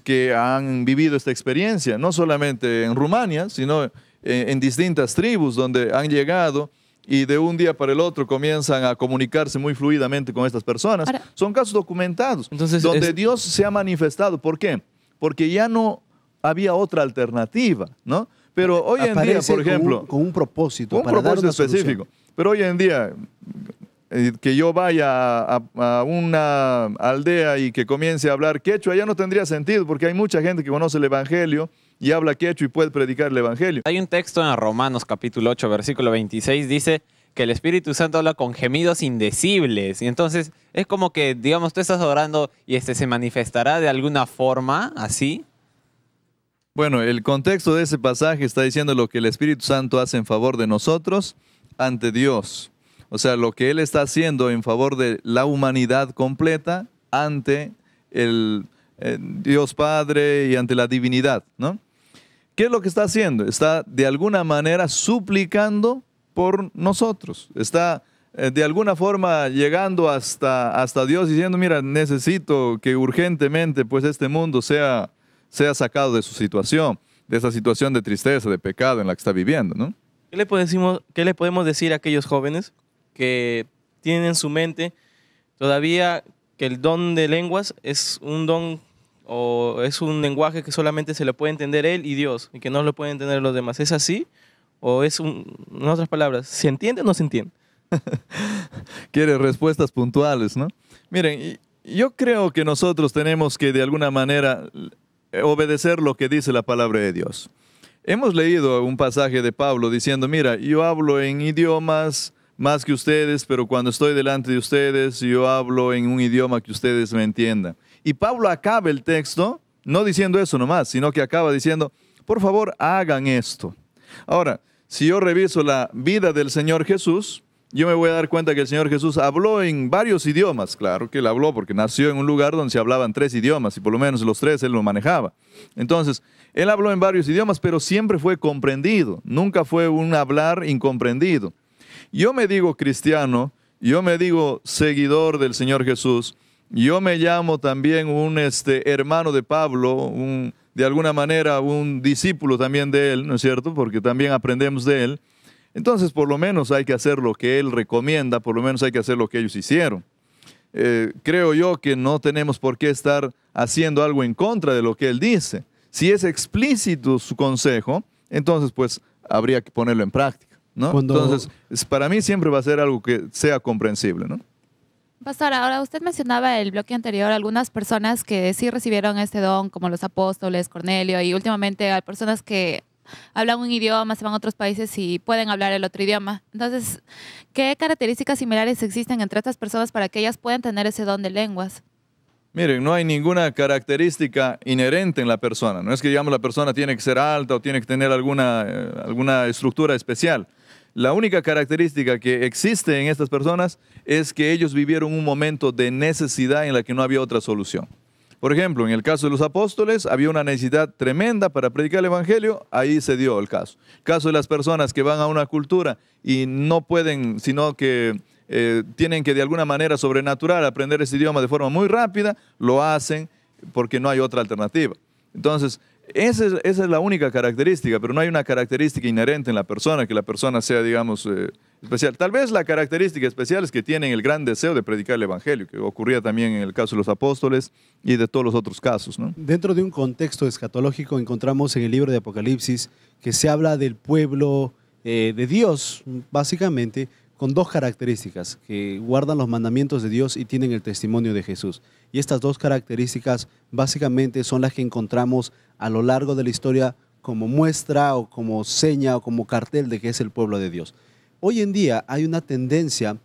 que han vivido esta experiencia, no solamente en Rumania, sino en distintas tribus donde han llegado y de un día para el otro comienzan a comunicarse muy fluidamente con estas personas. Ahora, son casos documentados. Entonces, donde Dios se ha manifestado. ¿Por qué? Porque ya no había otra alternativa, ¿no? Pero hoy en día, por ejemplo, con un propósito, un propósito específico. Pero hoy en día, que yo vaya a una aldea y que comience a hablar quechua, ya no tendría sentido, porque hay mucha gente que conoce el Evangelio y habla quechua y puede predicar el Evangelio. Hay un texto en Romanos capítulo 8, versículo 26, dice que el Espíritu Santo habla con gemidos indecibles. Y entonces es como que, digamos, tú estás orando y se manifestará de alguna forma así. Bueno, el contexto de ese pasaje está diciendo lo que el Espíritu Santo hace en favor de nosotros ante Dios. O sea, lo que Él está haciendo en favor de la humanidad completa ante el Dios Padre y ante la divinidad, ¿no? ¿Qué es lo que está haciendo? Está de alguna manera suplicando por nosotros. Está de alguna forma llegando hasta Dios diciendo, mira, necesito que urgentemente pues este mundo sea sacado de su situación, de esa situación de tristeza, de pecado en la que está viviendo, ¿no? ¿Qué le podemos decir a aquellos jóvenes que tienen en su mente todavía que el don de lenguas es un don o es un lenguaje que solamente se lo puede entender él y Dios y que no lo pueden entender los demás? ¿Es así? ¿O es, en otras palabras, se entiende o no se entiende? Quiere respuestas puntuales, ¿no? Miren, yo creo que nosotros tenemos que de alguna manera obedecer lo que dice la palabra de Dios. Hemos leído un pasaje de Pablo diciendo, mira, yo hablo en idiomas más que ustedes, pero cuando estoy delante de ustedes, yo hablo en un idioma que ustedes me entiendan. Y Pablo acaba el texto, no diciendo eso nomás, sino que acaba diciendo, por favor, hagan esto. Ahora, si yo reviso la vida del Señor Jesús, yo me voy a dar cuenta que el Señor Jesús habló en varios idiomas. Claro que él habló porque nació en un lugar donde se hablaban 3 idiomas y por lo menos los 3 él lo manejaba. Entonces, él habló en varios idiomas, pero siempre fue comprendido. Nunca fue un hablar incomprendido. Yo me digo cristiano, yo me digo seguidor del Señor Jesús, yo me llamo también un hermano de Pablo, de alguna manera un discípulo también de él, ¿no es cierto? Porque también aprendemos de él. Entonces, por lo menos hay que hacer lo que él recomienda, por lo menos hay que hacer lo que ellos hicieron. Creo yo que no tenemos por qué estar haciendo algo en contra de lo que él dice. Si es explícito su consejo, entonces pues habría que ponerlo en práctica, ¿no? Entonces, para mí siempre va a ser algo que sea comprensible, ¿no? Pastor, ahora usted mencionaba el bloque anterior algunas personas que sí recibieron este don, como los apóstoles, Cornelio, y últimamente hay personas que hablan un idioma, se van a otros países y pueden hablar el otro idioma. Entonces, ¿qué características similares existen entre estas personas para que ellas puedan tener ese don de lenguas? Miren, no hay ninguna característica inherente en la persona. No es que, digamos, la persona tiene que ser alta o tiene que tener alguna estructura especial. La única característica que existe en estas personas es que ellos vivieron un momento de necesidad en la que no había otra solución. Por ejemplo, en el caso de los apóstoles, había una necesidad tremenda para predicar el evangelio, ahí se dio el caso. El caso de las personas que van a una cultura y no pueden, sino que tienen que de alguna manera sobrenatural aprender ese idioma de forma muy rápida, lo hacen porque no hay otra alternativa. Entonces, Esa es la única característica, pero no hay una característica inherente en la persona, que la persona sea, digamos, especial. Tal vez la característica especial es que tienen el gran deseo de predicar el Evangelio, que ocurría también en el caso de los apóstoles y de todos los otros casos, ¿no? Dentro de un contexto escatológico encontramos en el libro de Apocalipsis que se habla del pueblo de Dios, básicamente, con dos características, que guardan los mandamientos de Dios y tienen el testimonio de Jesús. Y estas dos características básicamente son las que encontramos a lo largo de la historia como muestra o como seña o como cartel de que es el pueblo de Dios. Hoy en día hay una tendencia,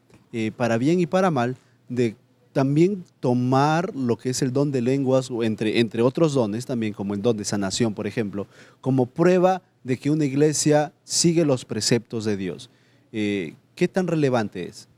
para bien y para mal, de también tomar lo que es el don de lenguas, o entre otros dones también, como el don de sanación, por ejemplo, como prueba de que una iglesia sigue los preceptos de Dios. ¿Qué tan relevante es?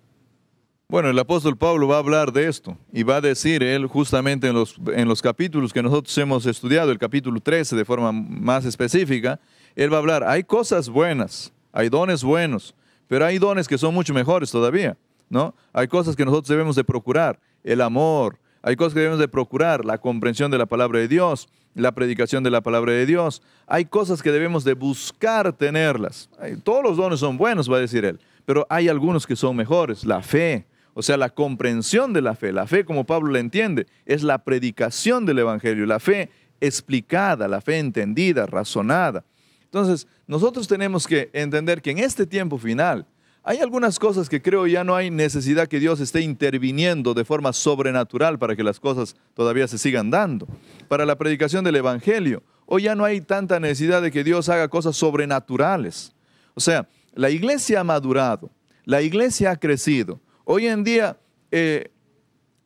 Bueno, el apóstol Pablo va a hablar de esto y va a decir él justamente en los capítulos que nosotros hemos estudiado, el capítulo 13 de forma más específica, él va a hablar, hay cosas buenas, hay dones buenos, pero hay dones que son mucho mejores todavía, ¿no? Hay cosas que nosotros debemos de procurar, el amor, hay cosas que debemos de procurar, la comprensión de la palabra de Dios, la predicación de la palabra de Dios, hay cosas que debemos de buscar tenerlas. Todos los dones son buenos, va a decir él, pero hay algunos que son mejores, la fe, o sea, la comprensión de la fe como Pablo la entiende, es la predicación del Evangelio, la fe explicada, la fe entendida, razonada. Entonces, nosotros tenemos que entender que en este tiempo final hay algunas cosas que creo ya no hay necesidad que Dios esté interviniendo de forma sobrenatural para que las cosas todavía se sigan dando. Para la predicación del Evangelio, hoy ya no hay tanta necesidad de que Dios haga cosas sobrenaturales. O sea, la iglesia ha madurado, la iglesia ha crecido. Hoy en día,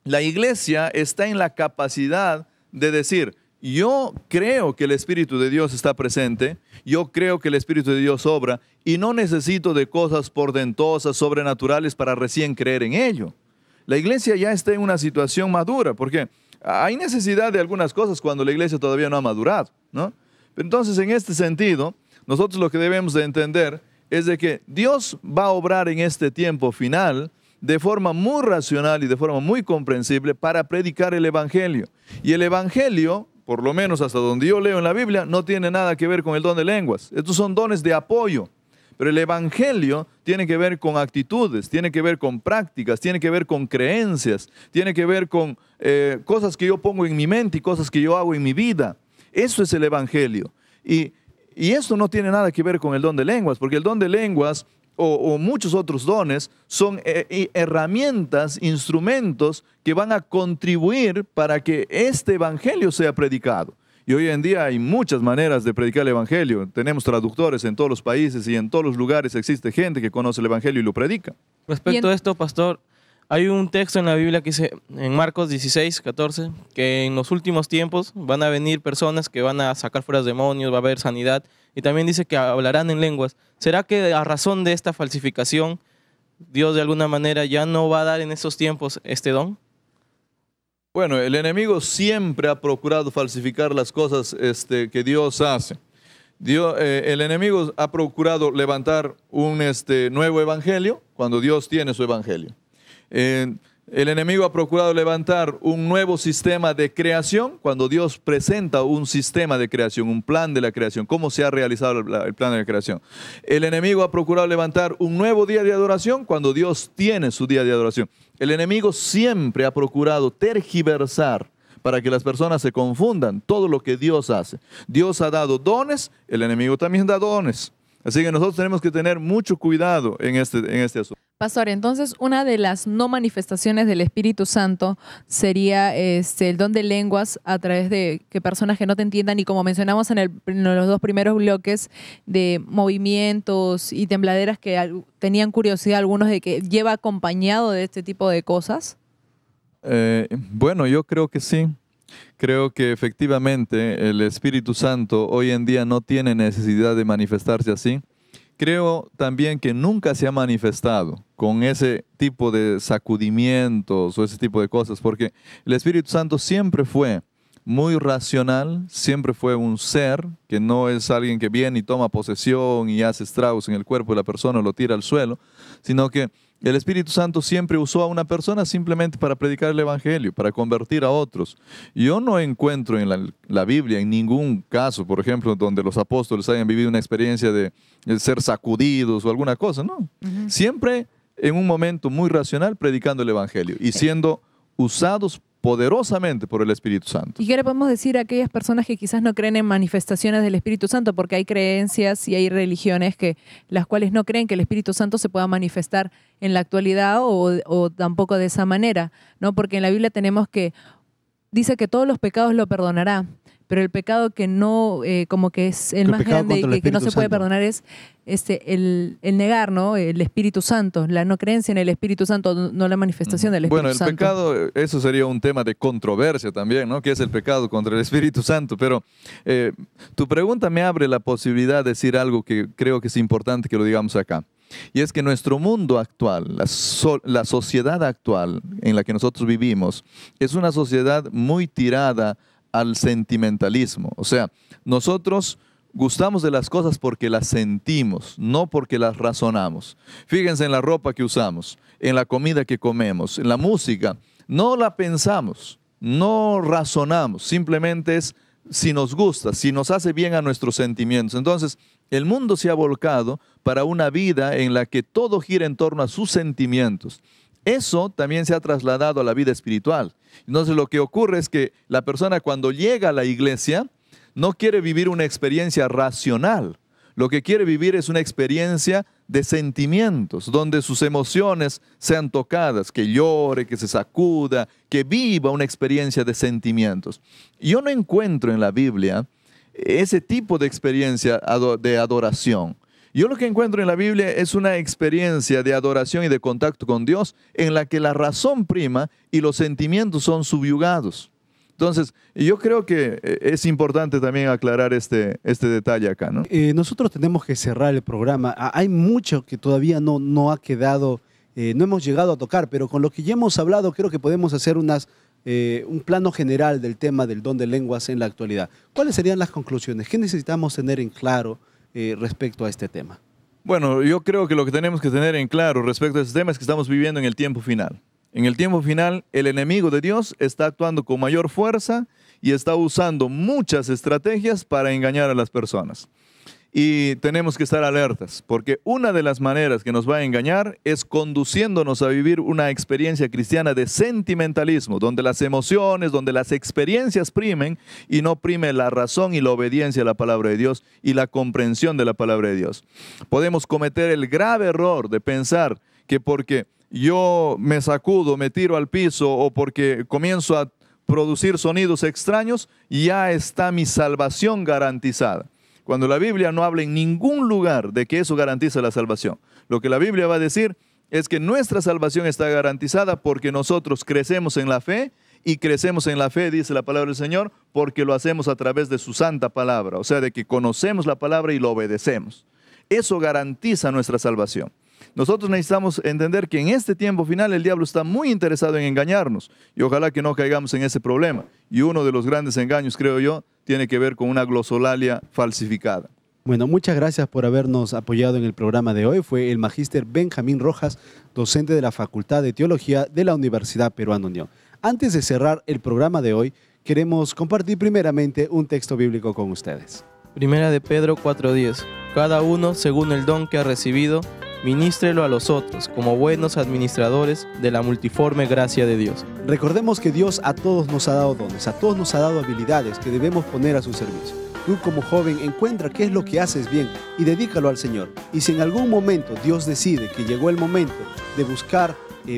la iglesia está en la capacidad de decir, yo creo que el Espíritu de Dios está presente, yo creo que el Espíritu de Dios obra y no necesito de cosas portentosas, sobrenaturales para recién creer en ello. La iglesia ya está en una situación madura, porque hay necesidad de algunas cosas cuando la iglesia todavía no ha madurado, ¿no? Entonces, en este sentido, nosotros lo que debemos de entender es de que Dios va a obrar en este tiempo final de forma muy racional y de forma muy comprensible para predicar el Evangelio. Y el Evangelio, por lo menos hasta donde yo leo en la Biblia, no tiene nada que ver con el don de lenguas. Estos son dones de apoyo. Pero el Evangelio tiene que ver con actitudes, tiene que ver con prácticas, tiene que ver con creencias, tiene que ver con cosas que yo pongo en mi mente y cosas que yo hago en mi vida. Eso es el Evangelio. Y esto no tiene nada que ver con el don de lenguas, porque el don de lenguas o muchos otros dones son herramientas, instrumentos que van a contribuir para que este Evangelio sea predicado. Y hoy en día hay muchas maneras de predicar el Evangelio. Tenemos traductores en todos los países y en todos los lugares existe gente que conoce el Evangelio y lo predica. Respecto a esto, pastor, hay un texto en la Biblia que dice, en Marcos 16, 14, que en los últimos tiempos van a venir personas que van a sacar fuera demonios, va a haber sanidad, y también dice que hablarán en lenguas. ¿Será que a razón de esta falsificación, Dios de alguna manera ya no va a dar en esos tiempos este don? Bueno, el enemigo siempre ha procurado falsificar las cosas que Dios hace. El enemigo ha procurado levantar un nuevo evangelio cuando Dios tiene su evangelio. El enemigo ha procurado levantar un nuevo sistema de creación cuando Dios presenta un sistema de creación, un plan de la creación, cómo se ha realizado el plan de la creación. El enemigo ha procurado levantar un nuevo día de adoración cuando Dios tiene su día de adoración. El enemigo siempre ha procurado tergiversar para que las personas se confundan todo lo que Dios hace. Dios ha dado dones, el enemigo también da dones. Así que nosotros tenemos que tener mucho cuidado en este asunto. Pastor, entonces una de las no manifestaciones del Espíritu Santo sería el don de lenguas a través de que personas que no te entiendan, y como mencionamos en los dos primeros bloques, de movimientos y tembladeras que tenían curiosidad algunos de que lleva acompañado de este tipo de cosas. Bueno, yo creo que sí. Creo que efectivamente el Espíritu Santo hoy en día no tiene necesidad de manifestarse así. Creo también que nunca se ha manifestado con ese tipo de sacudimientos o ese tipo de cosas, porque el Espíritu Santo siempre fue muy racional, siempre fue un ser que no es alguien que viene y toma posesión y hace estragos en el cuerpo de la persona o lo tira al suelo, sino que El Espíritu Santo siempre usó a una persona simplemente para predicar el Evangelio, para convertir a otros. Yo no encuentro en la Biblia, en ningún caso, por ejemplo, donde los apóstoles hayan vivido una experiencia de ser sacudidos o alguna cosa, ¿no? Siempre en un momento muy racional predicando el Evangelio y siendo usados poderosamente por el Espíritu Santo. ¿Y qué le podemos decir a aquellas personas que quizás no creen en manifestaciones del Espíritu Santo? Porque hay creencias y hay religiones las cuales no creen que el Espíritu Santo se pueda manifestar en la actualidad o tampoco de esa manera, ¿no? Porque en la Biblia dice que todos los pecados lo perdonará, pero el pecado que no, como que es el más grande y que no se puede perdonar es el negar, ¿no? El Espíritu Santo, la no creencia en el Espíritu Santo, no la manifestación del Espíritu Santo. Bueno, el pecado, eso sería un tema de controversia también, ¿no? ¿Qué es el pecado contra el Espíritu Santo? Pero tu pregunta me abre la posibilidad de decir algo que creo que es importante que lo digamos acá. Y es que nuestro mundo actual, la sociedad actual en la que nosotros vivimos, es una sociedad muy tirada al sentimentalismo. O sea, nosotros gustamos de las cosas porque las sentimos, no porque las razonamos. Fíjense en la ropa que usamos, en la comida que comemos, en la música. No la pensamos, no razonamos, simplemente es si nos gusta, si nos hace bien a nuestros sentimientos. Entonces, el mundo se ha volcado para una vida en la que todo gira en torno a sus sentimientos. Eso también se ha trasladado a la vida espiritual. Entonces lo que ocurre es que la persona cuando llega a la iglesia no quiere vivir una experiencia racional. Lo que quiere vivir es una experiencia de sentimientos, donde sus emociones sean tocadas, que llore, que se sacuda, que viva una experiencia de sentimientos. Yo no encuentro en la Biblia ese tipo de experiencia de adoración. Yo lo que encuentro en la Biblia es una experiencia de adoración y de contacto con Dios en la que la razón prima y los sentimientos son subyugados. Entonces, yo creo que es importante también aclarar este detalle acá, ¿no? Nosotros tenemos que cerrar el programa. Hay mucho que todavía no ha quedado, no hemos llegado a tocar, pero con lo que ya hemos hablado creo que podemos hacer un plano general del tema del don de lenguas en la actualidad. ¿Cuáles serían las conclusiones? ¿Qué necesitamos tener en claro respecto a este tema? Bueno, yo creo que lo que tenemos que tener en claro respecto a este tema es que estamos viviendo en el tiempo final. En el tiempo final, el enemigo de Dios está actuando con mayor fuerza y está usando muchas estrategias para engañar a las personas. Y tenemos que estar alertas, porque una de las maneras que nos va a engañar es conduciéndonos a vivir una experiencia cristiana de sentimentalismo, donde las emociones, donde las experiencias primen y no prime la razón y la obediencia a la palabra de Dios y la comprensión de la palabra de Dios. Podemos cometer el grave error de pensar que porque yo me sacudo, me tiro al piso o porque comienzo a producir sonidos extraños, ya está mi salvación garantizada. Cuando la Biblia no habla en ningún lugar de que eso garantiza la salvación. Lo que la Biblia va a decir es que nuestra salvación está garantizada porque nosotros crecemos en la fe y crecemos en la fe, dice la palabra del Señor, porque lo hacemos a través de su santa palabra. O sea, de que conocemos la palabra y lo obedecemos. Eso garantiza nuestra salvación. Nosotros necesitamos entender que en este tiempo final el diablo está muy interesado en engañarnos y ojalá que no caigamos en ese problema. Y uno de los grandes engaños, creo yo, tiene que ver con una glosolalia falsificada. Bueno, muchas gracias por habernos apoyado en el programa de hoy. Fue el magíster Benjamín Rojas, docente de la Facultad de Teología de la Universidad Peruana Unión. Antes de cerrar el programa de hoy, queremos compartir primeramente un texto bíblico con ustedes. Primera de Pedro 4:10. Cada uno, según el don que ha recibido, ministrelo a los otros, como buenos administradores de la multiforme gracia de Dios. Recordemos que Dios a todos nos ha dado dones, a todos nos ha dado habilidades que debemos poner a su servicio. Tú como joven encuentra qué es lo que haces bien y dedícalo al Señor. Y si en algún momento Dios decide que llegó el momento de buscar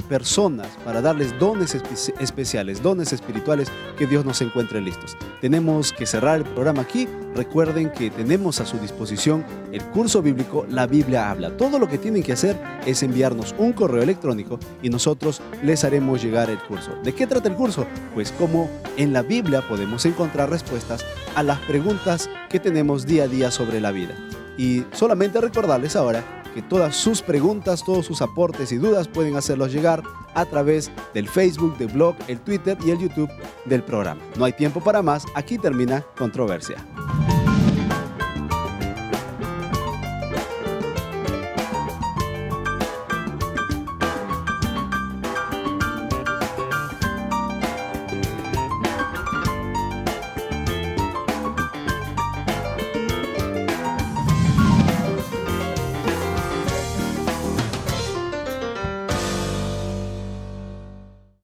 personas para darles dones especiales, dones espirituales, que Dios nos encuentre listos. Tenemos que cerrar el programa aquí. Recuerden que tenemos a su disposición el curso bíblico La Biblia Habla. Todo lo que tienen que hacer es enviarnos un correo electrónico y nosotros les haremos llegar el curso. ¿De qué trata el curso? Pues cómo en la Biblia podemos encontrar respuestas a las preguntas que tenemos día a día sobre la vida. Y solamente recordarles ahora que todas sus preguntas, todos sus aportes y dudas pueden hacerlos llegar a través del Facebook, del blog, el Twitter y el YouTube del programa. No hay tiempo para más, aquí termina Controversia.